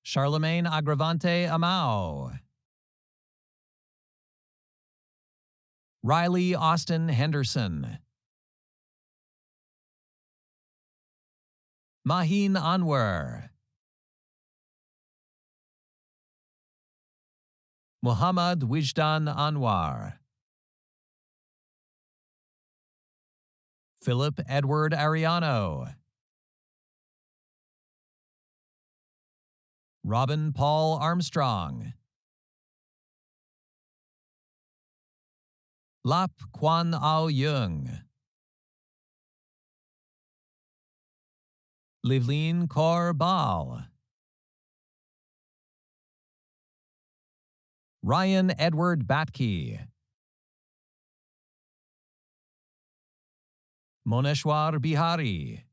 Charlemagne Agravante Amao. Riley Austin Henderson. Maheen Anwar. Muhammad Wijdan Anwar. Philip Edward Ariano. Robin Paul Armstrong. Lap Kwan Ao Yung, Livleen Kaur Bal, Ryan Edward Batke, Moneshwar Bihari,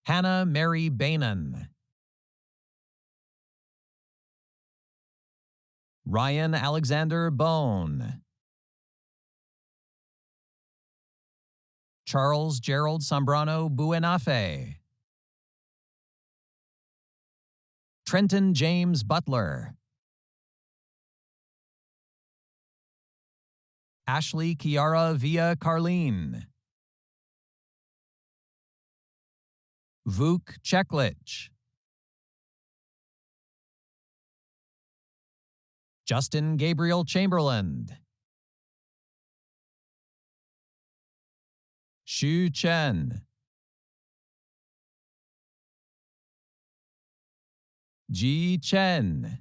Hannah Mary Bainan, Ryan Alexander Bone, Charles Gerald Sambrano Buenafe, Trenton James Butler, Ashley Kiara Via Carlene, Vuk Cheklich, Justin Gabriel Chamberlain, Xu Chen, Ji Chen,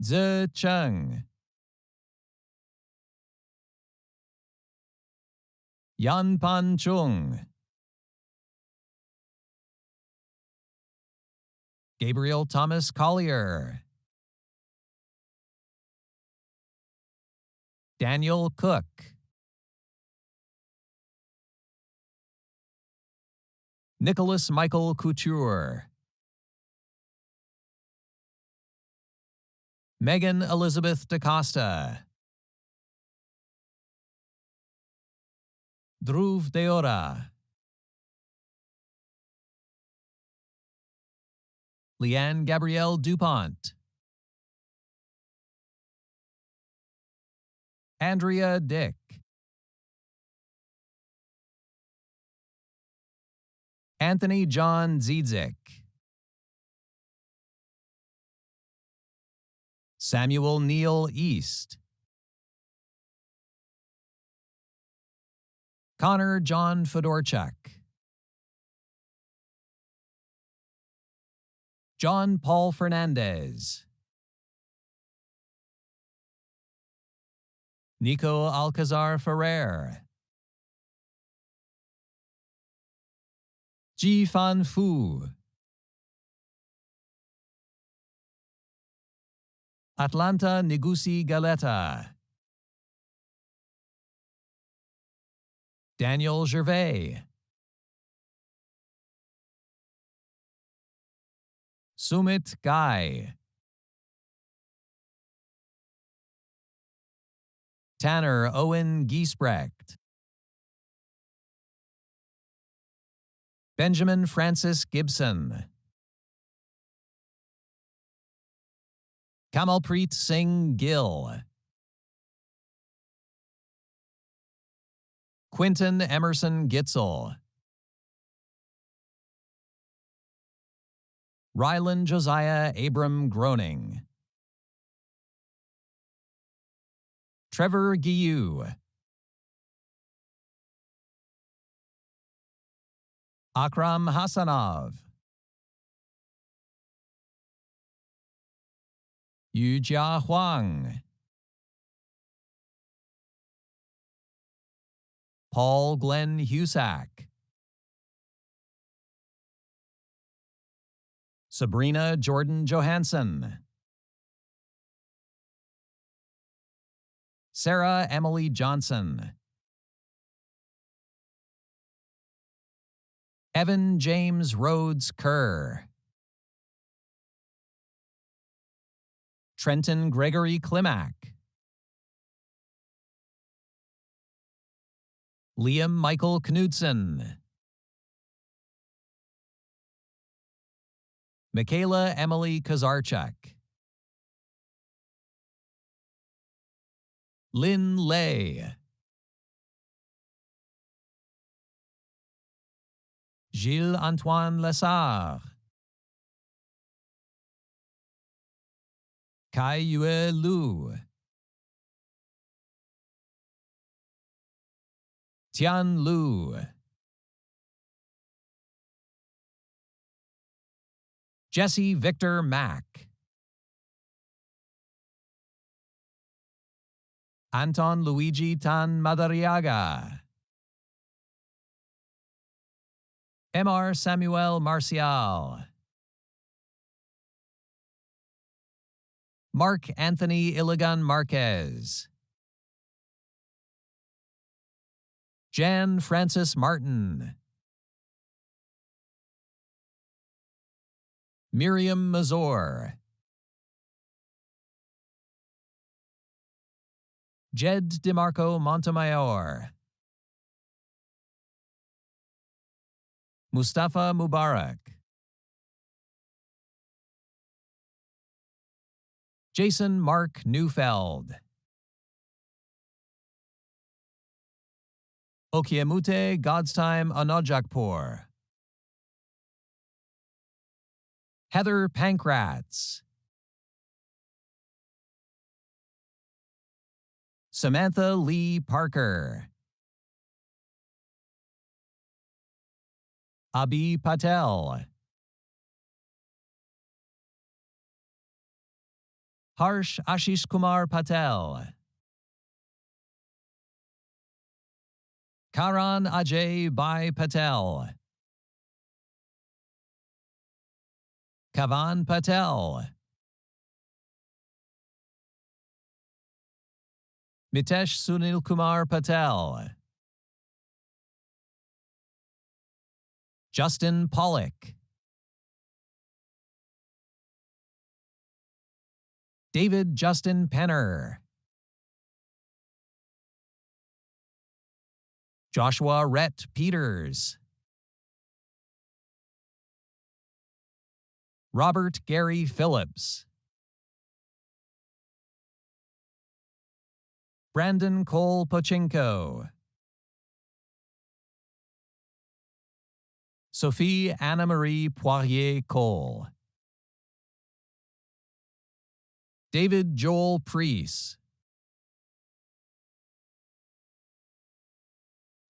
Zi Cheng, Yan Pan Chung, Gabriel Thomas Collier, Daniel Cook, Nicholas Michael Couture, Megan Elizabeth DaCosta, Dhruv Deora, Leanne Gabrielle DuPont, Andrea Dick, Anthony John Ziedzik, Samuel Neil East, Connor John Fedorchuk, John Paul Fernandez, Nico Alcazar Ferrer, Ji Fan Fu, Atlanta Nigusi Galeta, Daniel Gervais, Sumit Guy, Tanner Owen Giesbrecht, Benjamin Francis Gibson, Kamalpreet Singh Gill, Quinton Emerson Gitzel, Rylan Josiah Abram Groening, Trevor Guillou, Akram Hassanov, Yujia Huang, Paul Glenn Husak, Sabrina Jordan Johansson, Sarah Emily Johnson, Evan James Rhodes Kerr, Trenton Gregory Klimak, Liam Michael Knudsen, Michaela Emily Kazarchuk, Lynn Lay, Gilles Antoine Lessard, Kai Yue Lu, Tian Lu, Jesse Victor Mack. Anton Luigi Tan Madariaga. Mr. Samuel Marcial. Mark Anthony Iligan Marquez. Jan Francis Martin. Miriam Mazur. Jed DeMarco Montemayor. Mustafa Mubarak. Jason Mark Neufeld. Okiemute Godstime Anojakpur. Heather Pankrats. Samantha Lee Parker. Abhi Patel. Harsh Ashish Kumar Patel. Karan Ajay Bai Patel. Kavan Patel. Mitesh Sunil Kumar Patel. Justin Pollock. David Justin Penner. Joshua Rhett Peters. Robert Gary Phillips. Brandon Cole Pochinko. Sophie Anna-Marie Poirier Cole. David Joel Priest.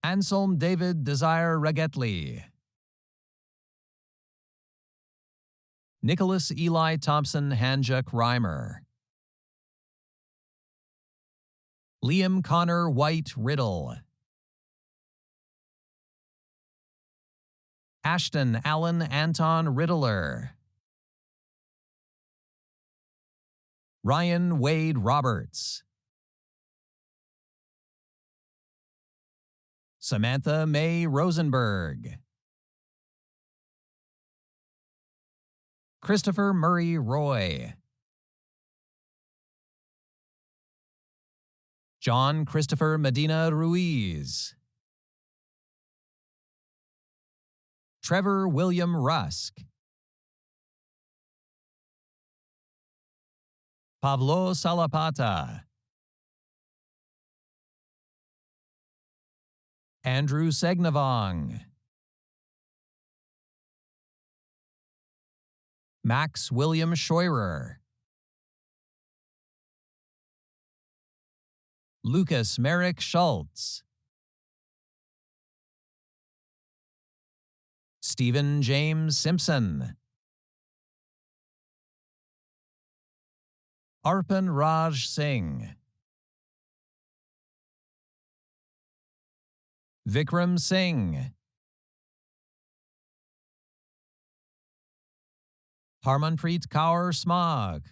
Anselm David Desire Ragetli. Nicholas Eli Thompson Hanjuk Reimer. Liam Connor White Riddle. Ashton Allen Anton Riddler. Ryan Wade Roberts. Samantha May Rosenberg. Christopher Murray Roy. John Christopher Medina Ruiz. Trevor William Rusk. Pablo Salapata. Andrew Segnavong. Max William Scheurer. Lucas Merrick Schultz. Stephen James Simpson. Arpan Raj Singh. Vikram Singh. Harmanpreet Kaur Smog.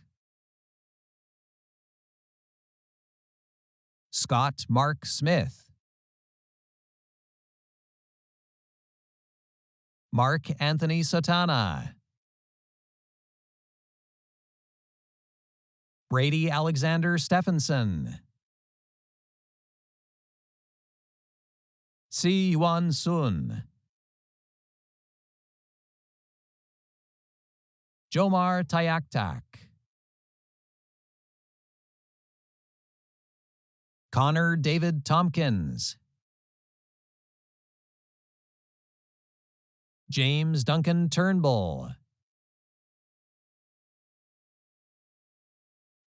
Scott Mark Smith. Mark Anthony Satana. Brady Alexander Stephenson. Si Yuan Sun. Jomar Tayaktak. Connor David Tompkins. James Duncan Turnbull.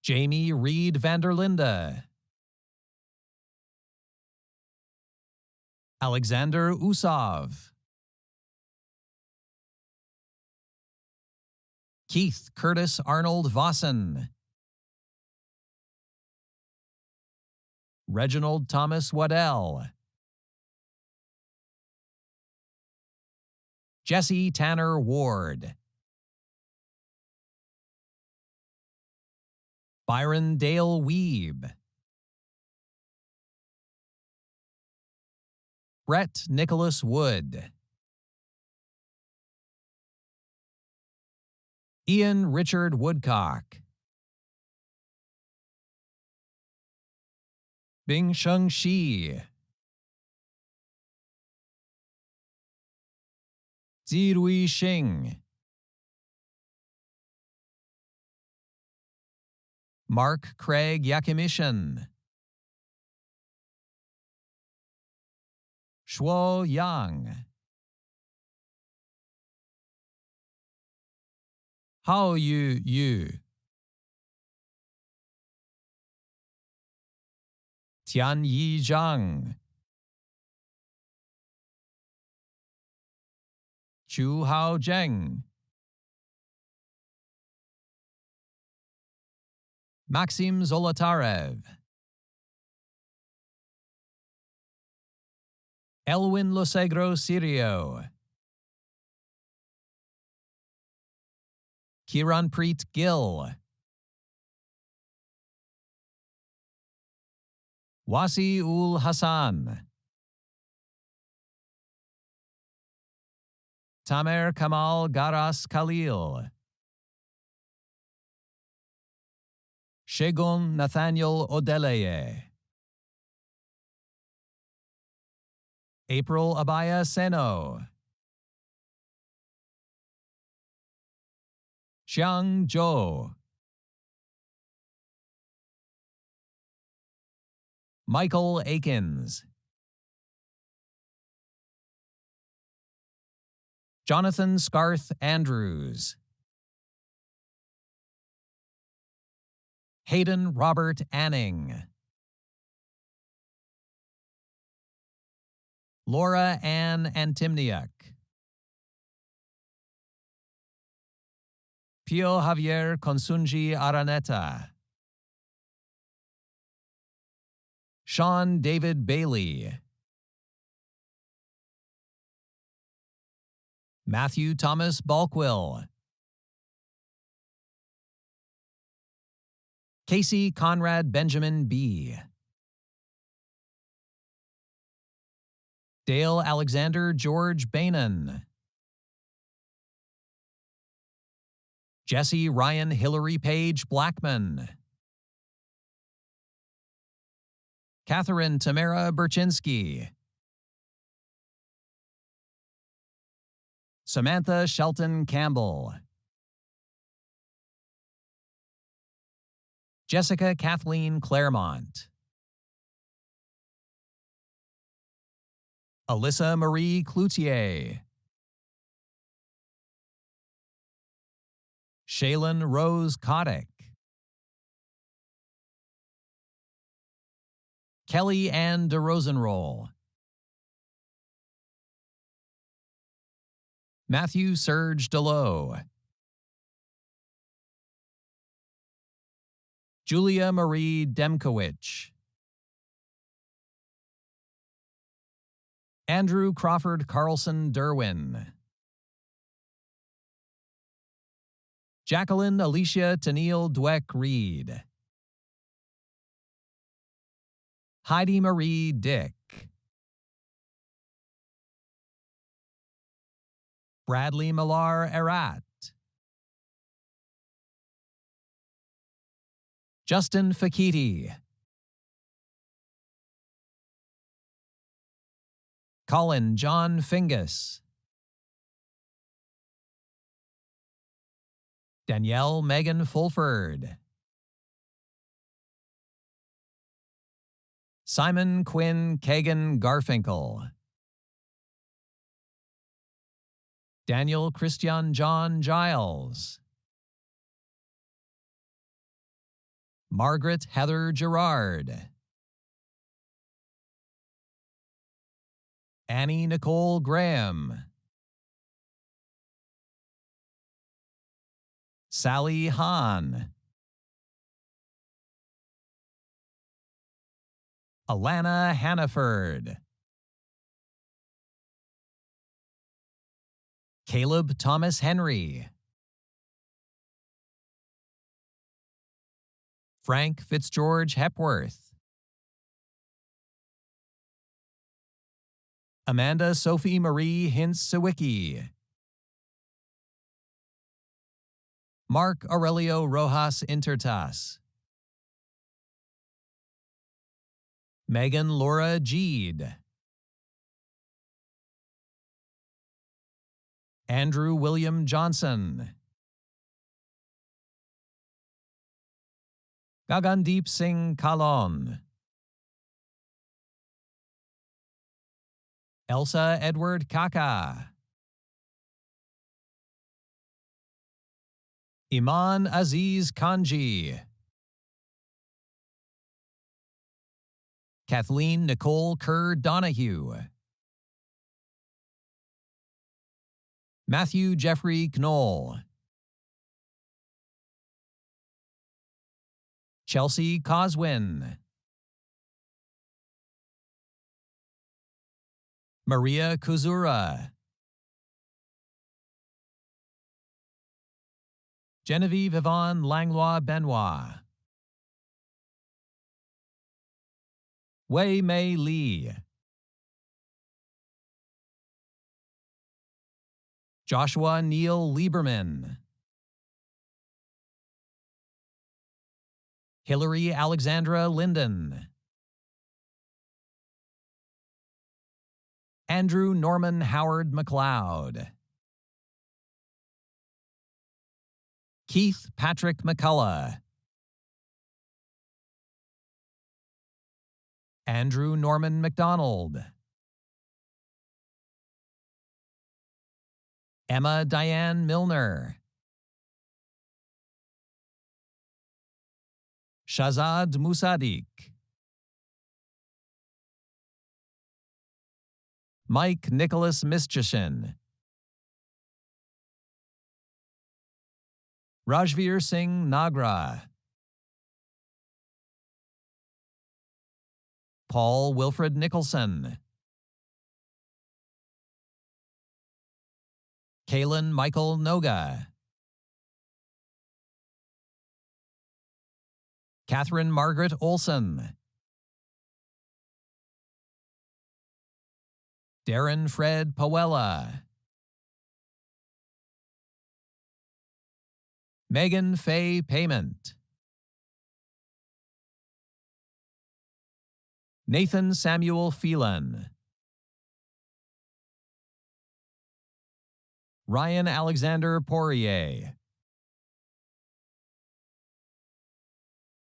Jamie Reed Vanderlinde. Alexander Usov. Keith Curtis Arnold Vossen, Reginald Thomas Waddell, Jesse Tanner Ward, Byron Dale Weeb, Brett Nicholas Wood, Ian Richard Woodcock, Bing Sheng Shi, Zirui Xing, Mark Craig Yakimishin, Shuo Yang, Hao Yu Yu, Tian Yi Zhang, Chu Hao Zheng, Maxim Zolotarev, Elwin Losegro Sirio, Kiranpreet Gill, Wasi ul Hassan, Tamer Kamal Garas Khalil, Shegun Nathaniel Odeleye, April Abaya Seno, Xiang Zhou, Michael Akins, Jonathan Scarth Andrews, Hayden Robert Anning, Laura Ann Antimniak, Pio Javier Consunji Araneta, Sean David Bailey, Matthew Thomas Balkwill, Casey Conrad Benjamin B., Dale Alexander George Bainan, Jesse Ryan Hillary Page Blackman, Catherine Tamara Berchinsky, Samantha Shelton Campbell, Jessica Kathleen Claremont, Alyssa Marie Cloutier, Shaylin Rose Kotick, Kelly Ann DeRosenroll, Matthew Serge Delow, Julia Marie Demkowicz, Andrew Crawford Carlson Derwin, Jacqueline Alicia Tennille Dweck Reed, Heidi Marie Dick, Bradley Millar Erat, Justin Fakiti, Colin John Fingus, Danielle Megan Fulford, Simon Quinn Kagan Garfinkel, Daniel Christian John Giles, Margaret Heather Gerard, Annie Nicole Graham, Sally Hahn. Alana Hannaford. Caleb Thomas Henry. Frank Fitzgeorge Hepworth. Amanda Sophie Marie Hintz-Sawicki. Mark Aurelio Rojas Intertas. Megan Laura Jeed. Andrew William Johnson. Gagandeep Singh Kalon. Elsa Edward Kaka. Iman Aziz Kanji. Kathleen Nicole Kerr Donahue. Matthew Jeffrey Knoll. Chelsea Coswin. Maria Kuzura. Genevieve Yvonne Langlois Benoit. Wei Mei Lee. Joshua Neil Lieberman. Hillary Alexandra Linden. Andrew Norman Howard McLeod. Keith Patrick McCullough. Andrew Norman McDonald. Emma Diane Milner. Shazad Musadik. Mike Nicholas Mischishin. Rajveer Singh Nagra. Paul Wilfred Nicholson. Kalen Michael Noga. Catherine Margaret Olson. Darren Fred Pawella. Megan Faye Payment. Nathan Samuel Phelan. Ryan Alexander Poirier.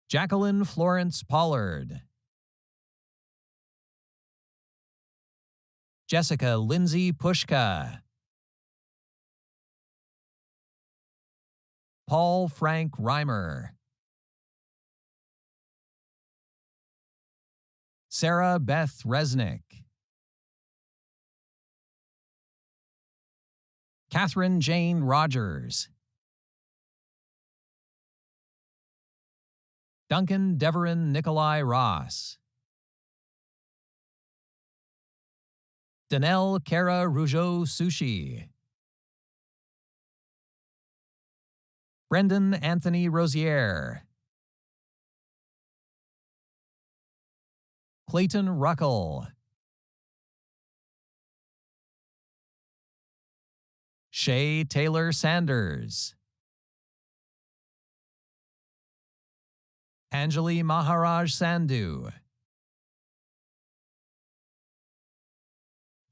Jacqueline Florence Pollard. Jessica Lindsay Pushka. Paul Frank Reimer. Sarah Beth Resnick. Catherine Jane Rogers. Duncan Deverin Nikolai Ross. Danelle Kara Rougeau Sushi. Brendan Anthony Rosier. Clayton Ruckle. Shay Taylor Sanders. Anjali Maharaj Sandhu.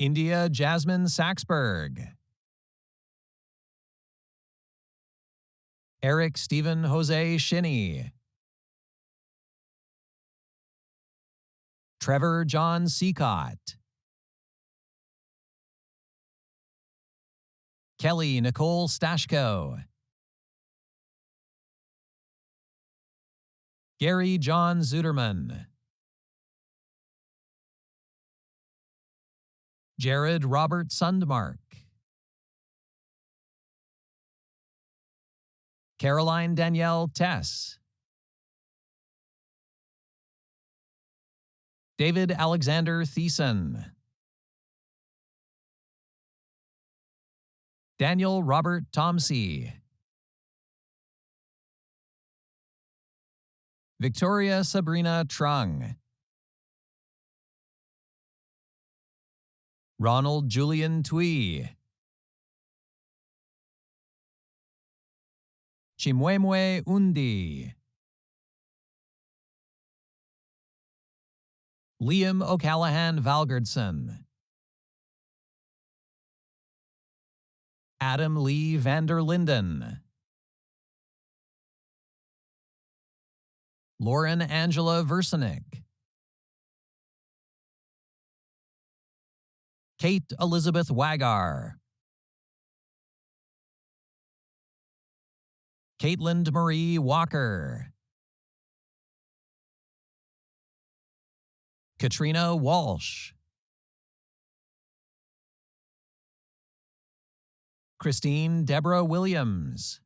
India Jasmine Saxberg. Eric Stephen Jose Shinny. Trevor John Seacott. Kelly Nicole Stashko. Gary John Zuderman. Jared Robert Sundmark. Caroline Danielle Tess. David Alexander Thiessen. Daniel Robert Tomsey. Victoria Sabrina Trung. Ronald Julian Tui. Chimwemwe Undi. Liam O'Callahan Valgardson. Adam Lee Vander Linden. Lauren Angela Versinick. Kate Elizabeth Wagar. Caitlin Marie Walker. Katrina Walsh. Christine Deborah Williams.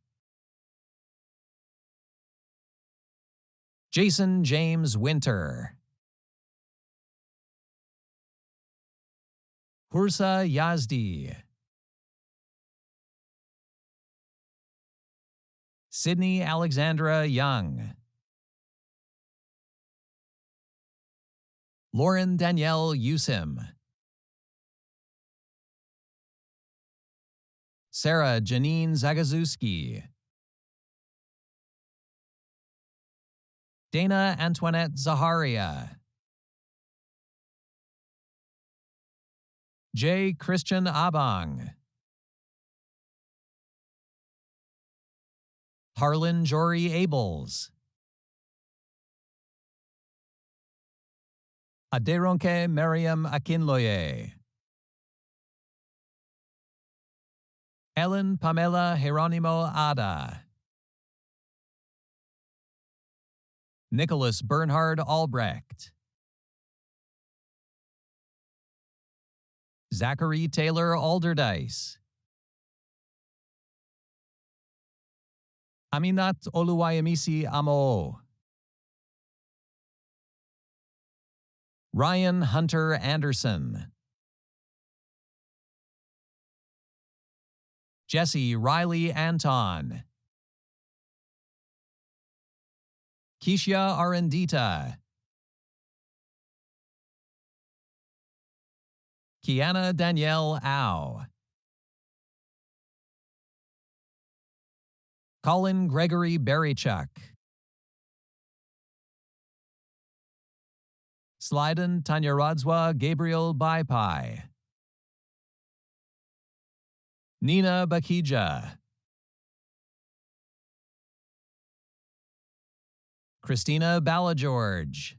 Jason James Winter. Hursa Yazdi. Sydney Alexandra Young. Lauren Danielle Usim. Sarah Janine Zagazewski. Dana Antoinette Zaharia. J. Christian Abang. Harlan Jory Abels. Aderonke Mariam Akinloye. Ellen Pamela Geronimo Ada. Nicholas Bernhard Albrecht. Zachary Taylor Alderdice. Aminat Oluwayemisi Amo. Ryan Hunter Anderson. Jesse Riley Anton. Keisha Arendita. Kiana Danielle Au. Colin Gregory Berrychuck. Slyden Tanyaradzwa Gabriel Baipai. Nina Bakija. Christina Balageorge.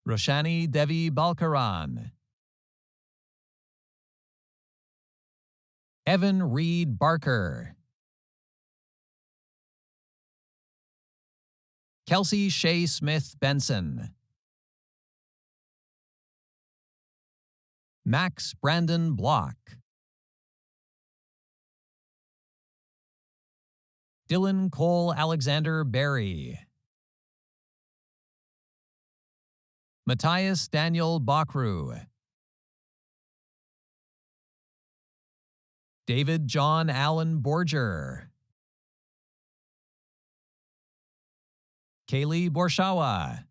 Roshani Devi Balkaran. Evan Reed Barker. Kelsey Shea Smith Benson. Max Brandon Block. Dylan Cole Alexander Berry. Matthias Daniel Bakru. David John Allen Borger. Kaylee Borshawa.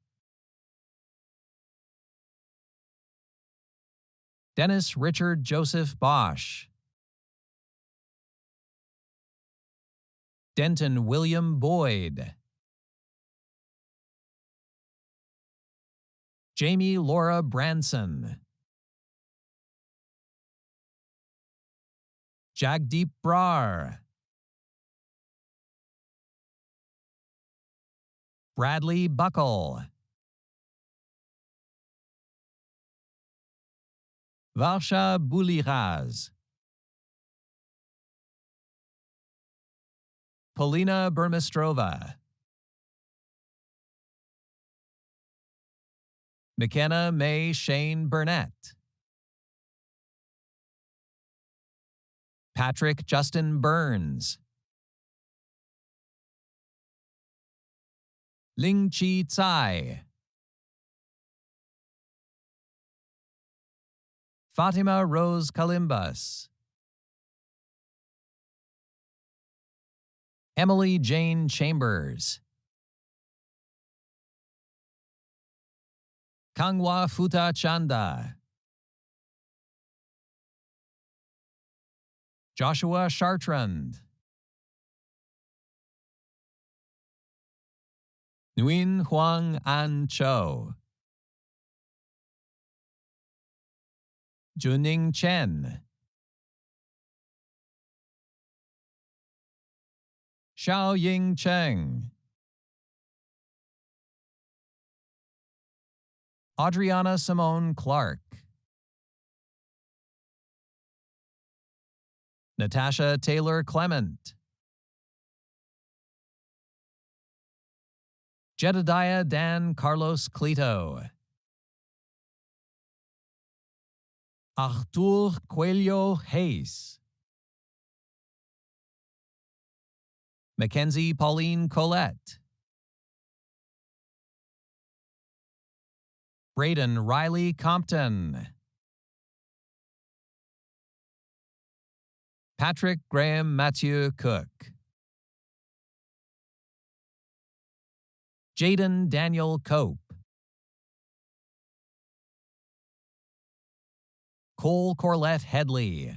Dennis Richard Joseph Bosch. Denton William Boyd. Jamie Laura Branson. Jagdeep Brar. Bradley Buckle. Varsha Buliraz. Polina Burmistrova. McKenna May Shane Burnett. Patrick Justin Burns. Ling Chi Tsai. Fatima Rose Kalimbas. Emily Jane Chambers. Kangwa Futa Chanda. Joshua Chartrand. Nguyen Huang An Cho. Juning Chen. Xiao Ying Cheng. Adriana Simone Clark. Natasha Taylor Clement. Jedediah Dan Carlos Cleto. Artur Coelho Hayes. Mackenzie Pauline Collette. Braden Riley Compton. Patrick Graham Mathieu Cook. Jaden Daniel Cope. Cole Corlett Headley.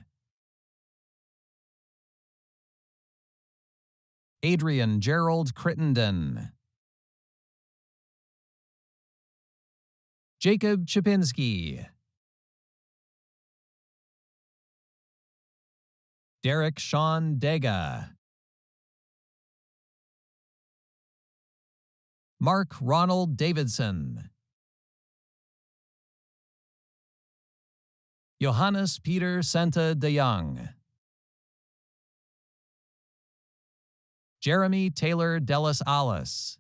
Adrian Gerald Crittenden. Jacob Chipinski. Derek Sean Dega. Mark Ronald Davidson. Johannes Peter Senta de Young. Jeremy Taylor Delis Alice.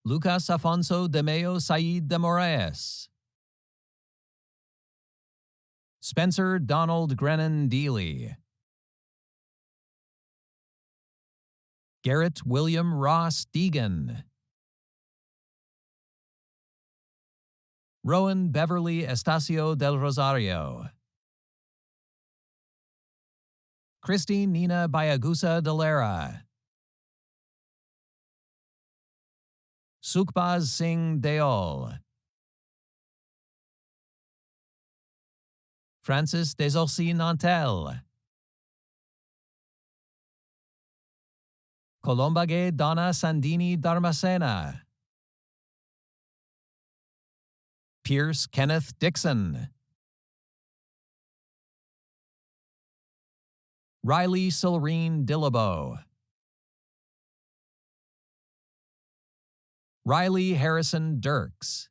Lucas Afonso de Meo Said de Moraes. Spencer Donald Grennan Deely. Garrett William Ross Deegan. Rowan Beverly Estacio del Rosario. Christy Nina Bayagusa de Lara. Sukhbaz Singh Deol. Francis Desorcy Nantel. Colombage Donna Sandini Dharmasena. Pierce Kenneth Dixon. Riley Silreen Dillabo. Riley Harrison Dirks.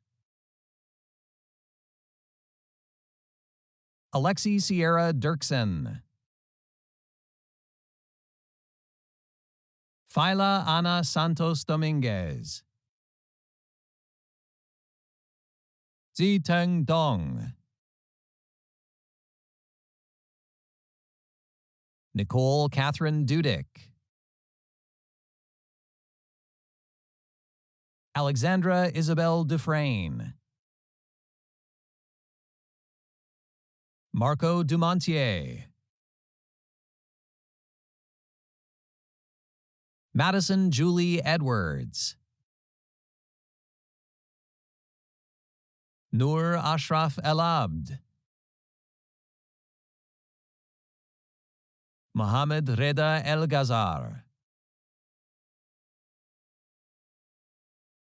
Alexi Sierra Dirksen. Phyla Ana Santos Dominguez. Ziteng Dong. Nicole Catherine Dudick. Alexandra Isabel Dufresne. Marco Dumontier. Madison Julie Edwards. Noor Ashraf El Abd. Mohammed Reda El Ghazar.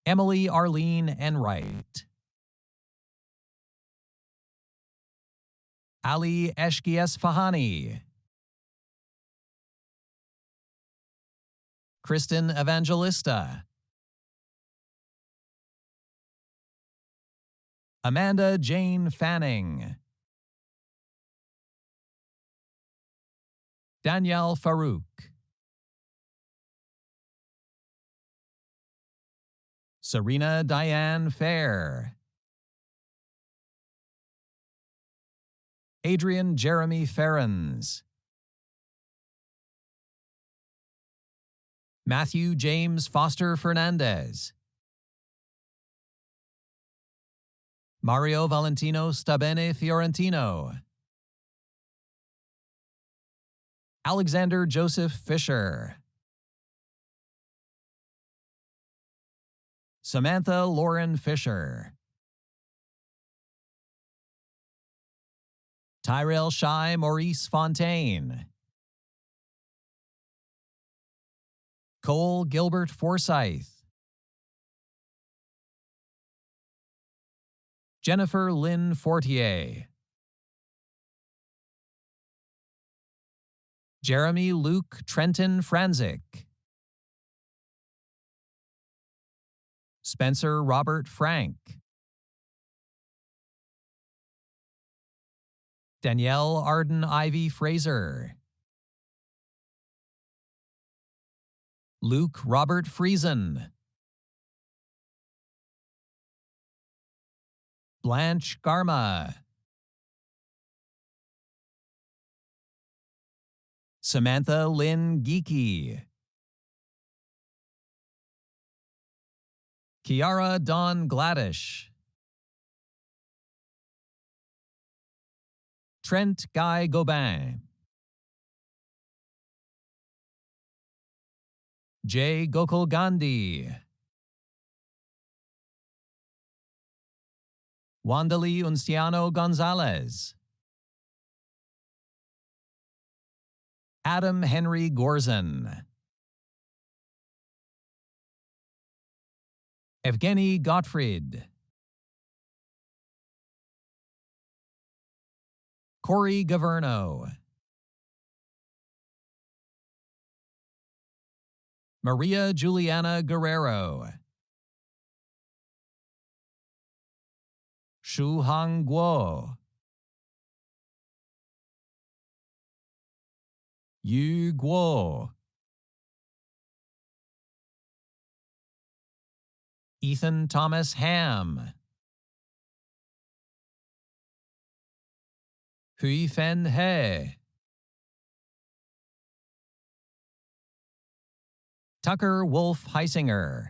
Emily Arlene Enright. Ali Eshkias Fahani. Kristen Evangelista. Amanda Jane Fanning. Danielle Farouk. Serena Diane Fair. Adrian Jeremy Ferrens, Matthew James Foster Fernandez, Mario Valentino Stabene Fiorentino, Alexander Joseph Fisher, Samantha Lauren Fisher, Tyrell Shai Maurice Fontaine, Cole Gilbert Forsyth, Jennifer Lynn Fortier, Jeremy Luke Trenton Franzik, Spencer Robert Frank, Danielle Arden Ivy Fraser, Luke Robert Friesen, Blanche Garma, Samantha Lynn Geeky, Kiara Dawn Gladish, Trent Guy Gobin, Jay Gokul Gandhi, Wandali Unciano Gonzalez, Adam Henry Gorzin, Evgeny Gottfried, Corey Gaverno, Maria Juliana Guerrero, Shu Hang Guo, Yu Guo, Ethan Thomas Ham, Hui Fen He, Tucker Wolf Heisinger,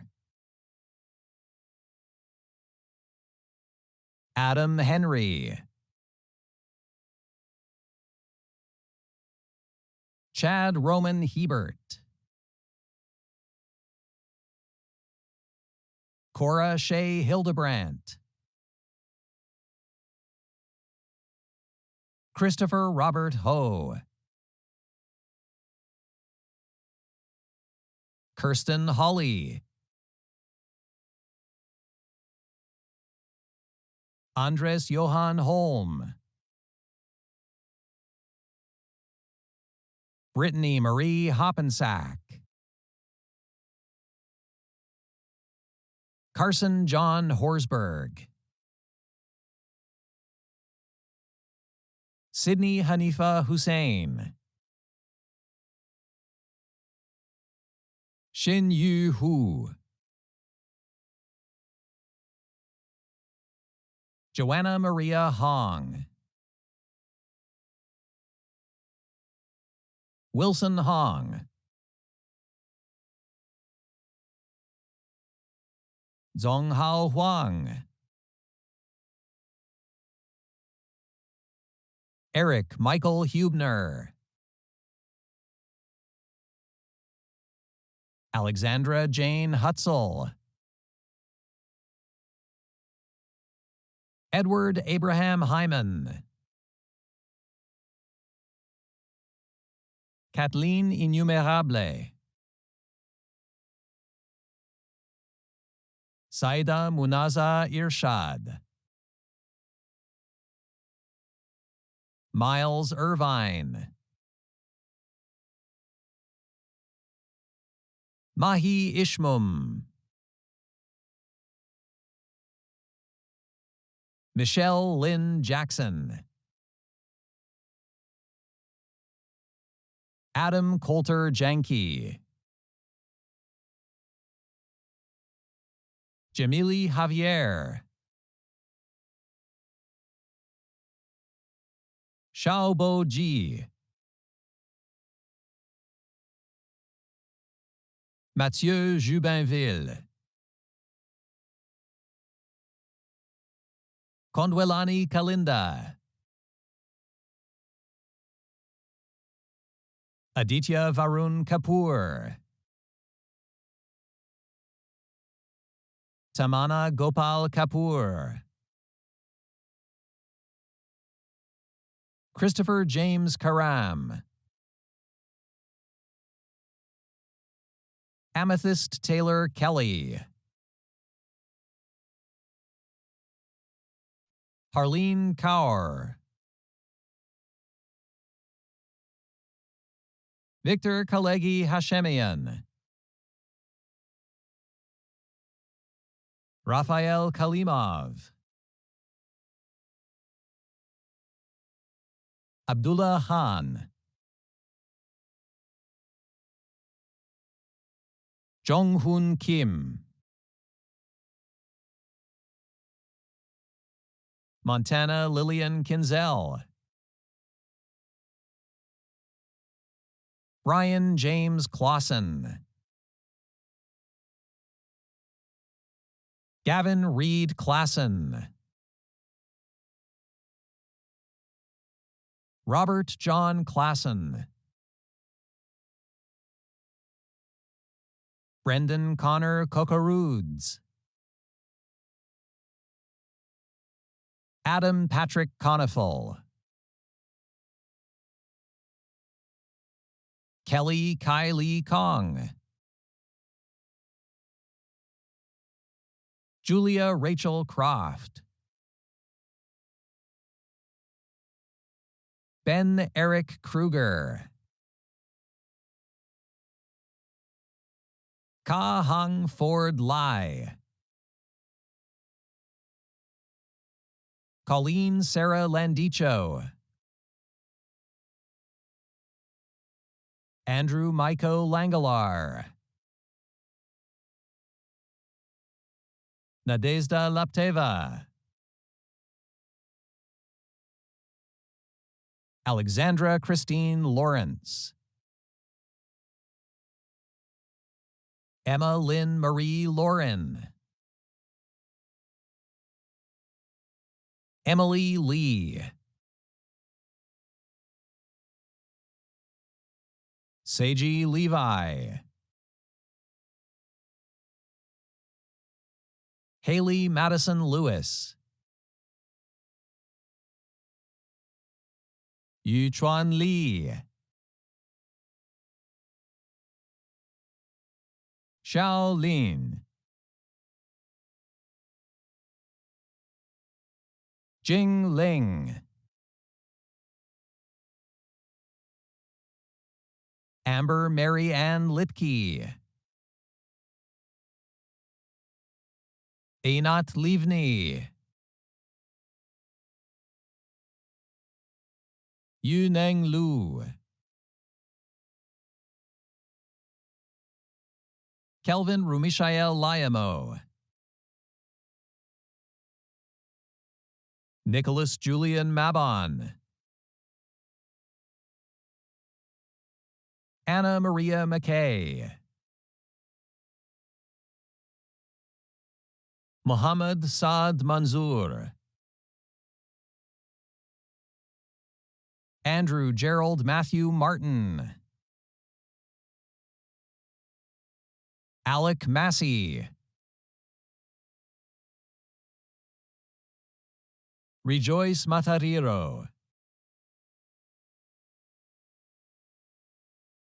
Adam Henry, Chad Roman Hebert, Cora Shea Hildebrandt, Christopher Robert Ho, Kirsten Holly, Andres Johann Holm, Brittany Marie Hoppensack, Carson John Horsberg, Sydney Hanifa Hussein, Xin Yu Hu, Joanna Maria Hong, Wilson Hong, Zonghao Huang, Eric Michael Hubner, Alexandra Jane Hutzel, Edward Abraham Hyman, Kathleen Innumerable, Saida Munaza Irshad, Miles Irvine, Mahi Ishmum, Michelle Lynn Jackson, Adam Coulter Janke, Jamili Javier, Xiaobo Ji. Mathieu Jubinville. Kondwelani Kalinda. Aditya Varun Kapoor. Tamana Gopal Kapoor. Christopher James Karam. Amethyst Taylor Kelly. Harleen Kaur. Victor Kalegi Hashemian. Raphael Kalimov. Abdullah Khan. Jong-Hoon Kim. Montana Lillian Kinzel. Ryan James Clausen. Gavin Reed Klassen. Robert John Klassen. Brendan Connor Kokoroods. Adam Patrick Conifal. Kelly Kylie Kong. Julia Rachel Croft. Ben Eric Kruger. Ka Hung Ford Lai. Colleen Sarah Landicho. Andrew Maiko Langalar. Nadezhda Lapteva. Alexandra Christine Lawrence. Emma Lynn Marie Lauren. Emily Lee. Seiji Levi. Haley Madison Lewis. Yuchuan Li. Xiao Lin. Jing Ling. Amber Mary Ann Lipke. Einat Livni. Yuneng Lu. Kelvin Rumishael Liamo. Nicholas Julian Mabon. Anna Maria McKay. Muhammad Saad Manzoor. Andrew Gerald Matthew Martin. Alec Massey. Rejoice Matariro.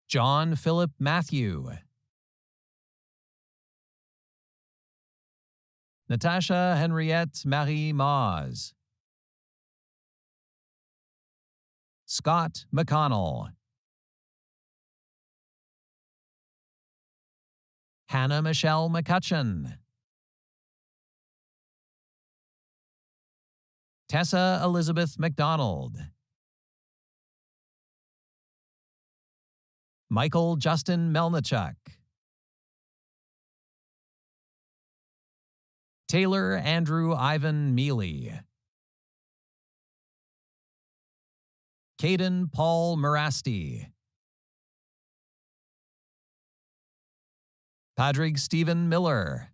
John Philip Matthew. Natasha Henriette Marie Maz. Scott McConnell. Hannah Michelle McCutcheon. Tessa Elizabeth McDonald. Michael Justin Melnichuk. Taylor Andrew Ivan Mealy. Caden Paul Marasti. Padraig Stephen Miller.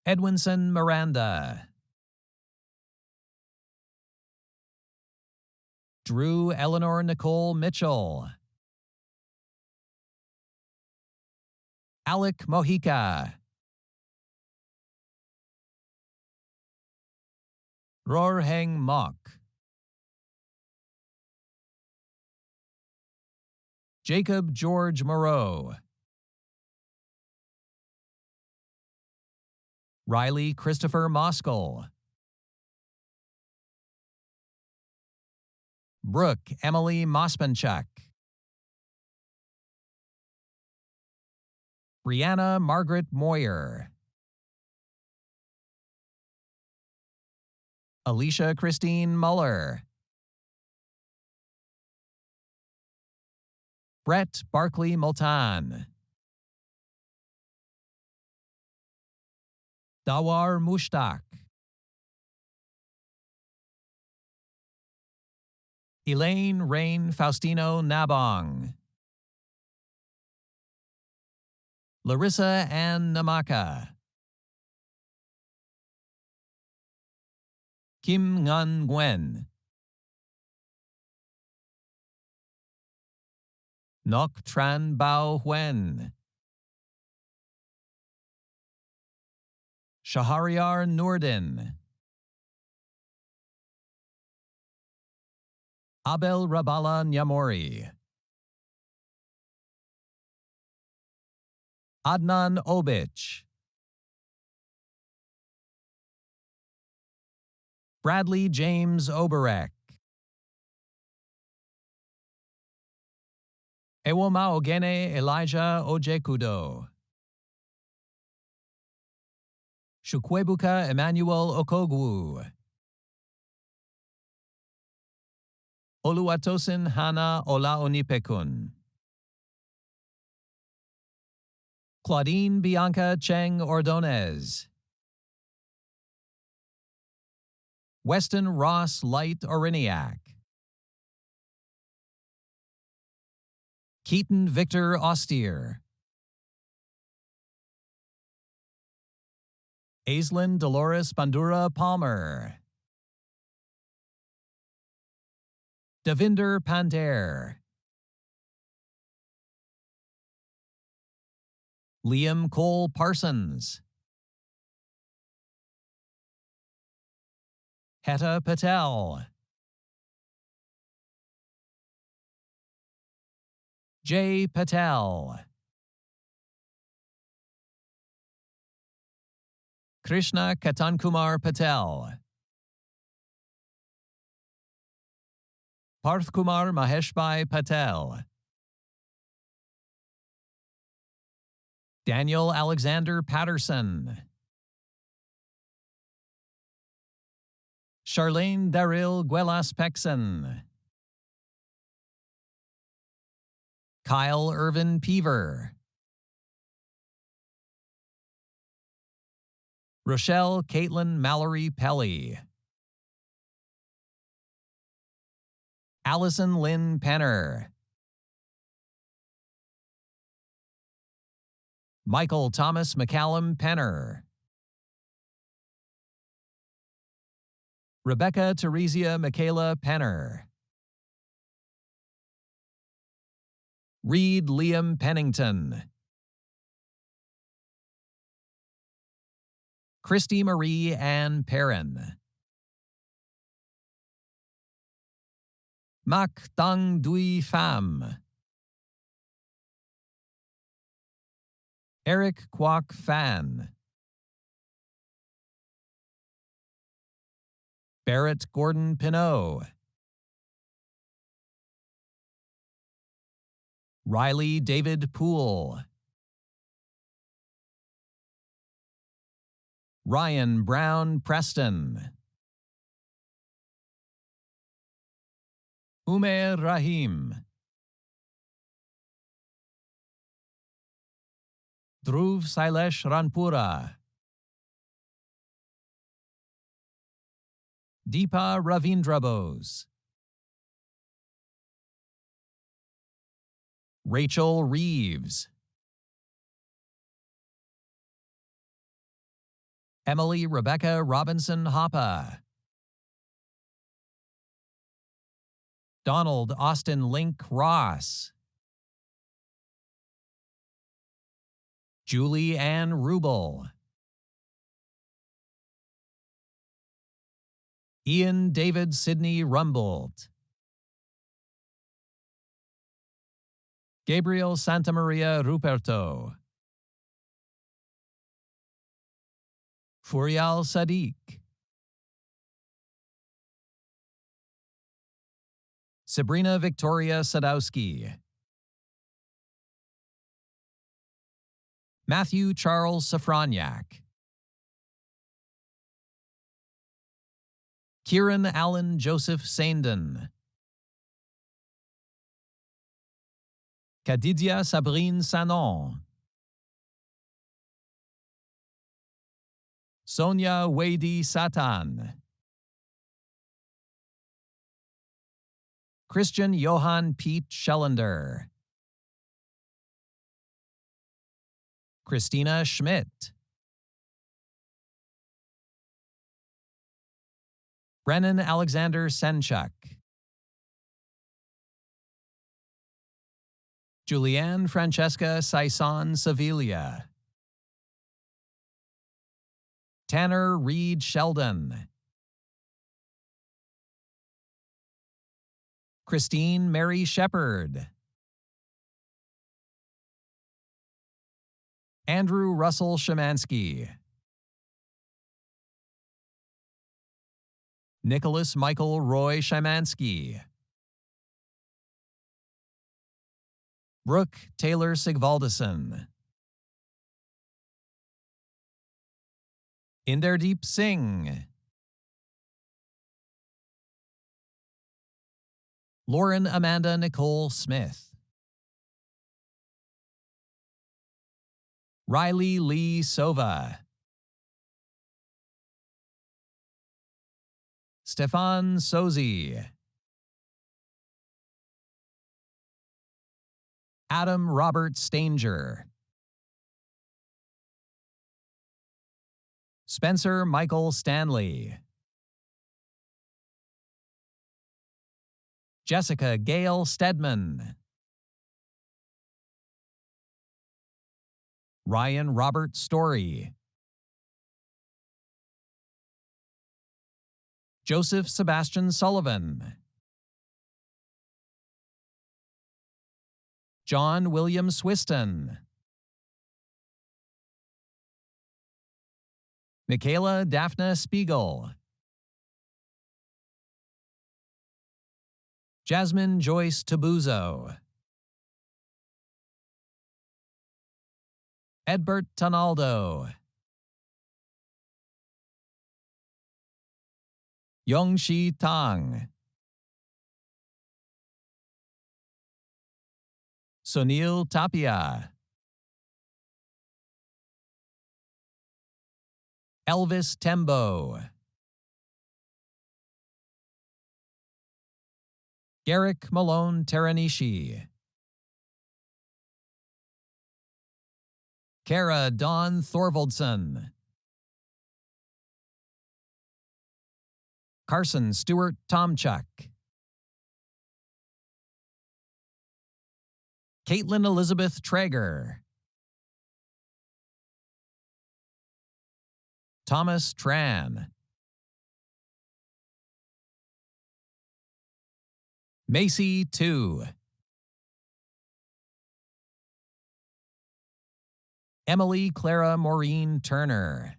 Edwinson Miranda. Drew Eleanor Nicole Mitchell. Alec Mojica. Rorheng Mok. Jacob George Moreau. Riley Christopher Moskal. Brooke Emily Mosmanchuk. Brianna Margaret Moyer. Alicia Christine Muller. Brett Barkley Multan. Dawar Mushtaq. Elaine Rain Faustino Nabong. Larissa Ann Namaka. Kim Ngan Nguyen. Ngoc Tran Bao Huen. Shahariar Noordin. Abel Rabala Nyamori. Adnan Obich. Bradley James Oberek. Ewoma Ogene Elijah Ojekudo. Shukwebuka Emmanuel Okogwu. Oluwatosin Hana Olaonipekun. Claudine Bianca Cheng Ordonez. Weston Ross Light Oriniak. Keaton Victor Austere. Aislinn Dolores Bandura Palmer. Devinder Pander. Liam Cole Parsons. Heta Patel. Jay Patel. Krishna Katankumar Patel. Parthkumar Maheshbhai Patel. Daniel Alexander Patterson. Charlene Daril Guelas Pexon. Kyle Irvin Peaver. Rochelle Caitlin Mallory Pelly. Allison Lynn Penner. Michael Thomas McCallum Penner. Rebecca Theresia Michaela Penner. Reed Liam Pennington. Christy Marie Ann Perrin. Mak Dang Dui Pham. Eric Kwok Fan. Barrett Gordon Pinot. Riley David Poole. Ryan Brown Preston. Umair Rahim. Dhruv Sailesh Ranpura. Deepa Ravindrabose. Rachel Reeves. Emily Rebecca Robinson Hoppe. Donald Austin Link Ross. Julie Ann Rubel. Ian David Sidney Rumbold. Gabriel Santamaria Ruperto. Furial Sadiq. Sabrina Victoria Sadowski. Matthew Charles Safraniak. Kieran Allen Joseph Saindon. Kadidia Sabrine Sanon. Sonia Wadi Satan. Christian Johann Pete Schellender. Christina Schmidt. Brennan Alexander Senchuk. Julianne Francesca Saison Sevilla. Tanner Reed Sheldon. Christine Mary Shepard. Andrew Russell Shemansky. Nicholas Michael Roy Shemansky. Brooke Taylor Sigvaldason. Inderdeep Singh. Lauren Amanda Nicole Smith. Riley Lee Sova. Stefan Sozi. Adam Robert Stanger. Spencer Michael Stanley. Jessica Gail Stedman. Ryan Robert Story. Joseph Sebastian Sullivan. John William Swiston. Michaela Daphne Spiegel. Jasmine Joyce Tabuzo. Edbert Tonaldo. Yongshi Tang. Sunil Tapia. Elvis Tembo. Garrick Malone Teranishi. Kara Dawn Thorvaldson. Carson Stewart Tomchuk. Caitlin Elizabeth Traeger. Thomas Tran. Macy Tu. Emily Clara Maureen Turner.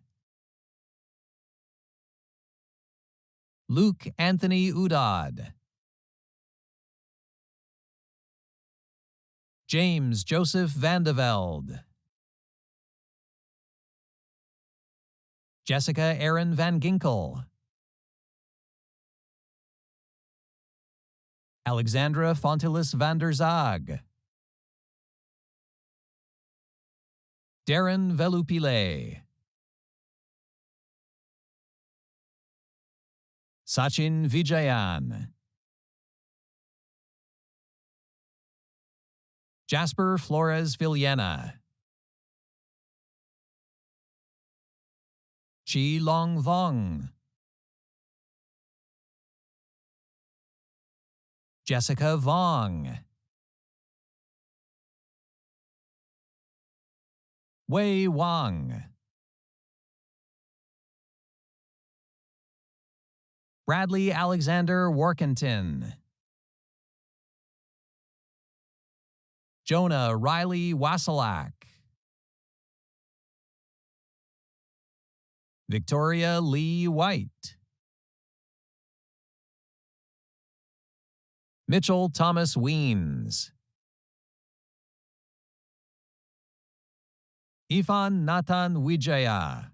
Luke Anthony Udad. James Joseph Vandeveld. Jessica Erin Van Ginkel. Alexandra Fontilis van der Zaag. Darren Velupile. Sachin Vijayan, Jasper Flores Villena, Chi Long Vong, Jessica Vong, Wei Wang, Bradley Alexander Workington, Jonah Riley Wasilak, Victoria Lee White, Mitchell Thomas Weens, Ifan Nathan Wijaya,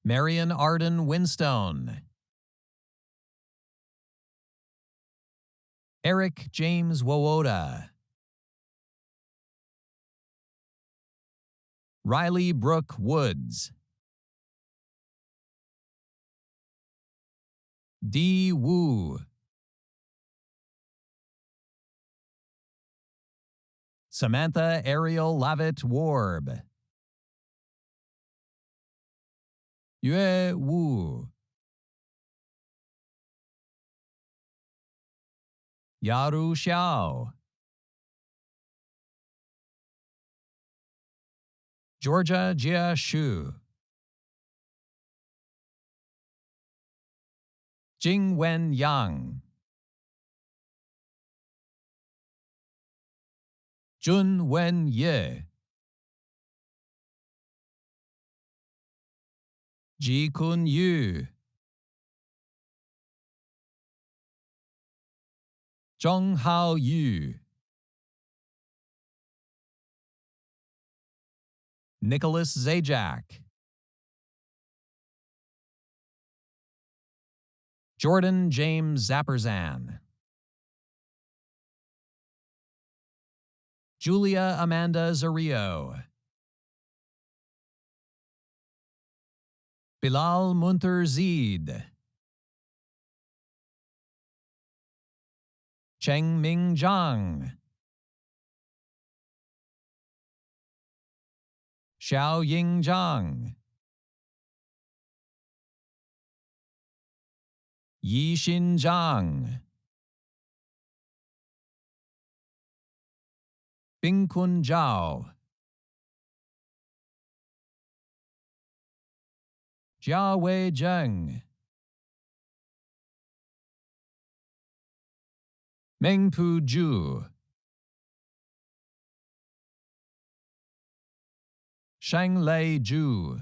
Marion Arden Winstone, Eric James Wowoda, Riley Brooke Woods, Dee Wu, Samantha Ariel Lavitt Warb, Yue Wu, Yaru Xiao, Georgia Jia Shu, Jing Wen Yang, Jun Wen Ye, Ji Kun Yu, Zhong Hao Yu, Nicholas Zajac, Jordan James Zapperzan, Julia Amanda Zario, Bilal Munter Zeed, Cheng Ming Zhang, Xiao Ying Zhang, Yixin Zhang, Bingkun Zhao, Jiawei Zheng, Mengpu Zhu, Shanglei Zhu,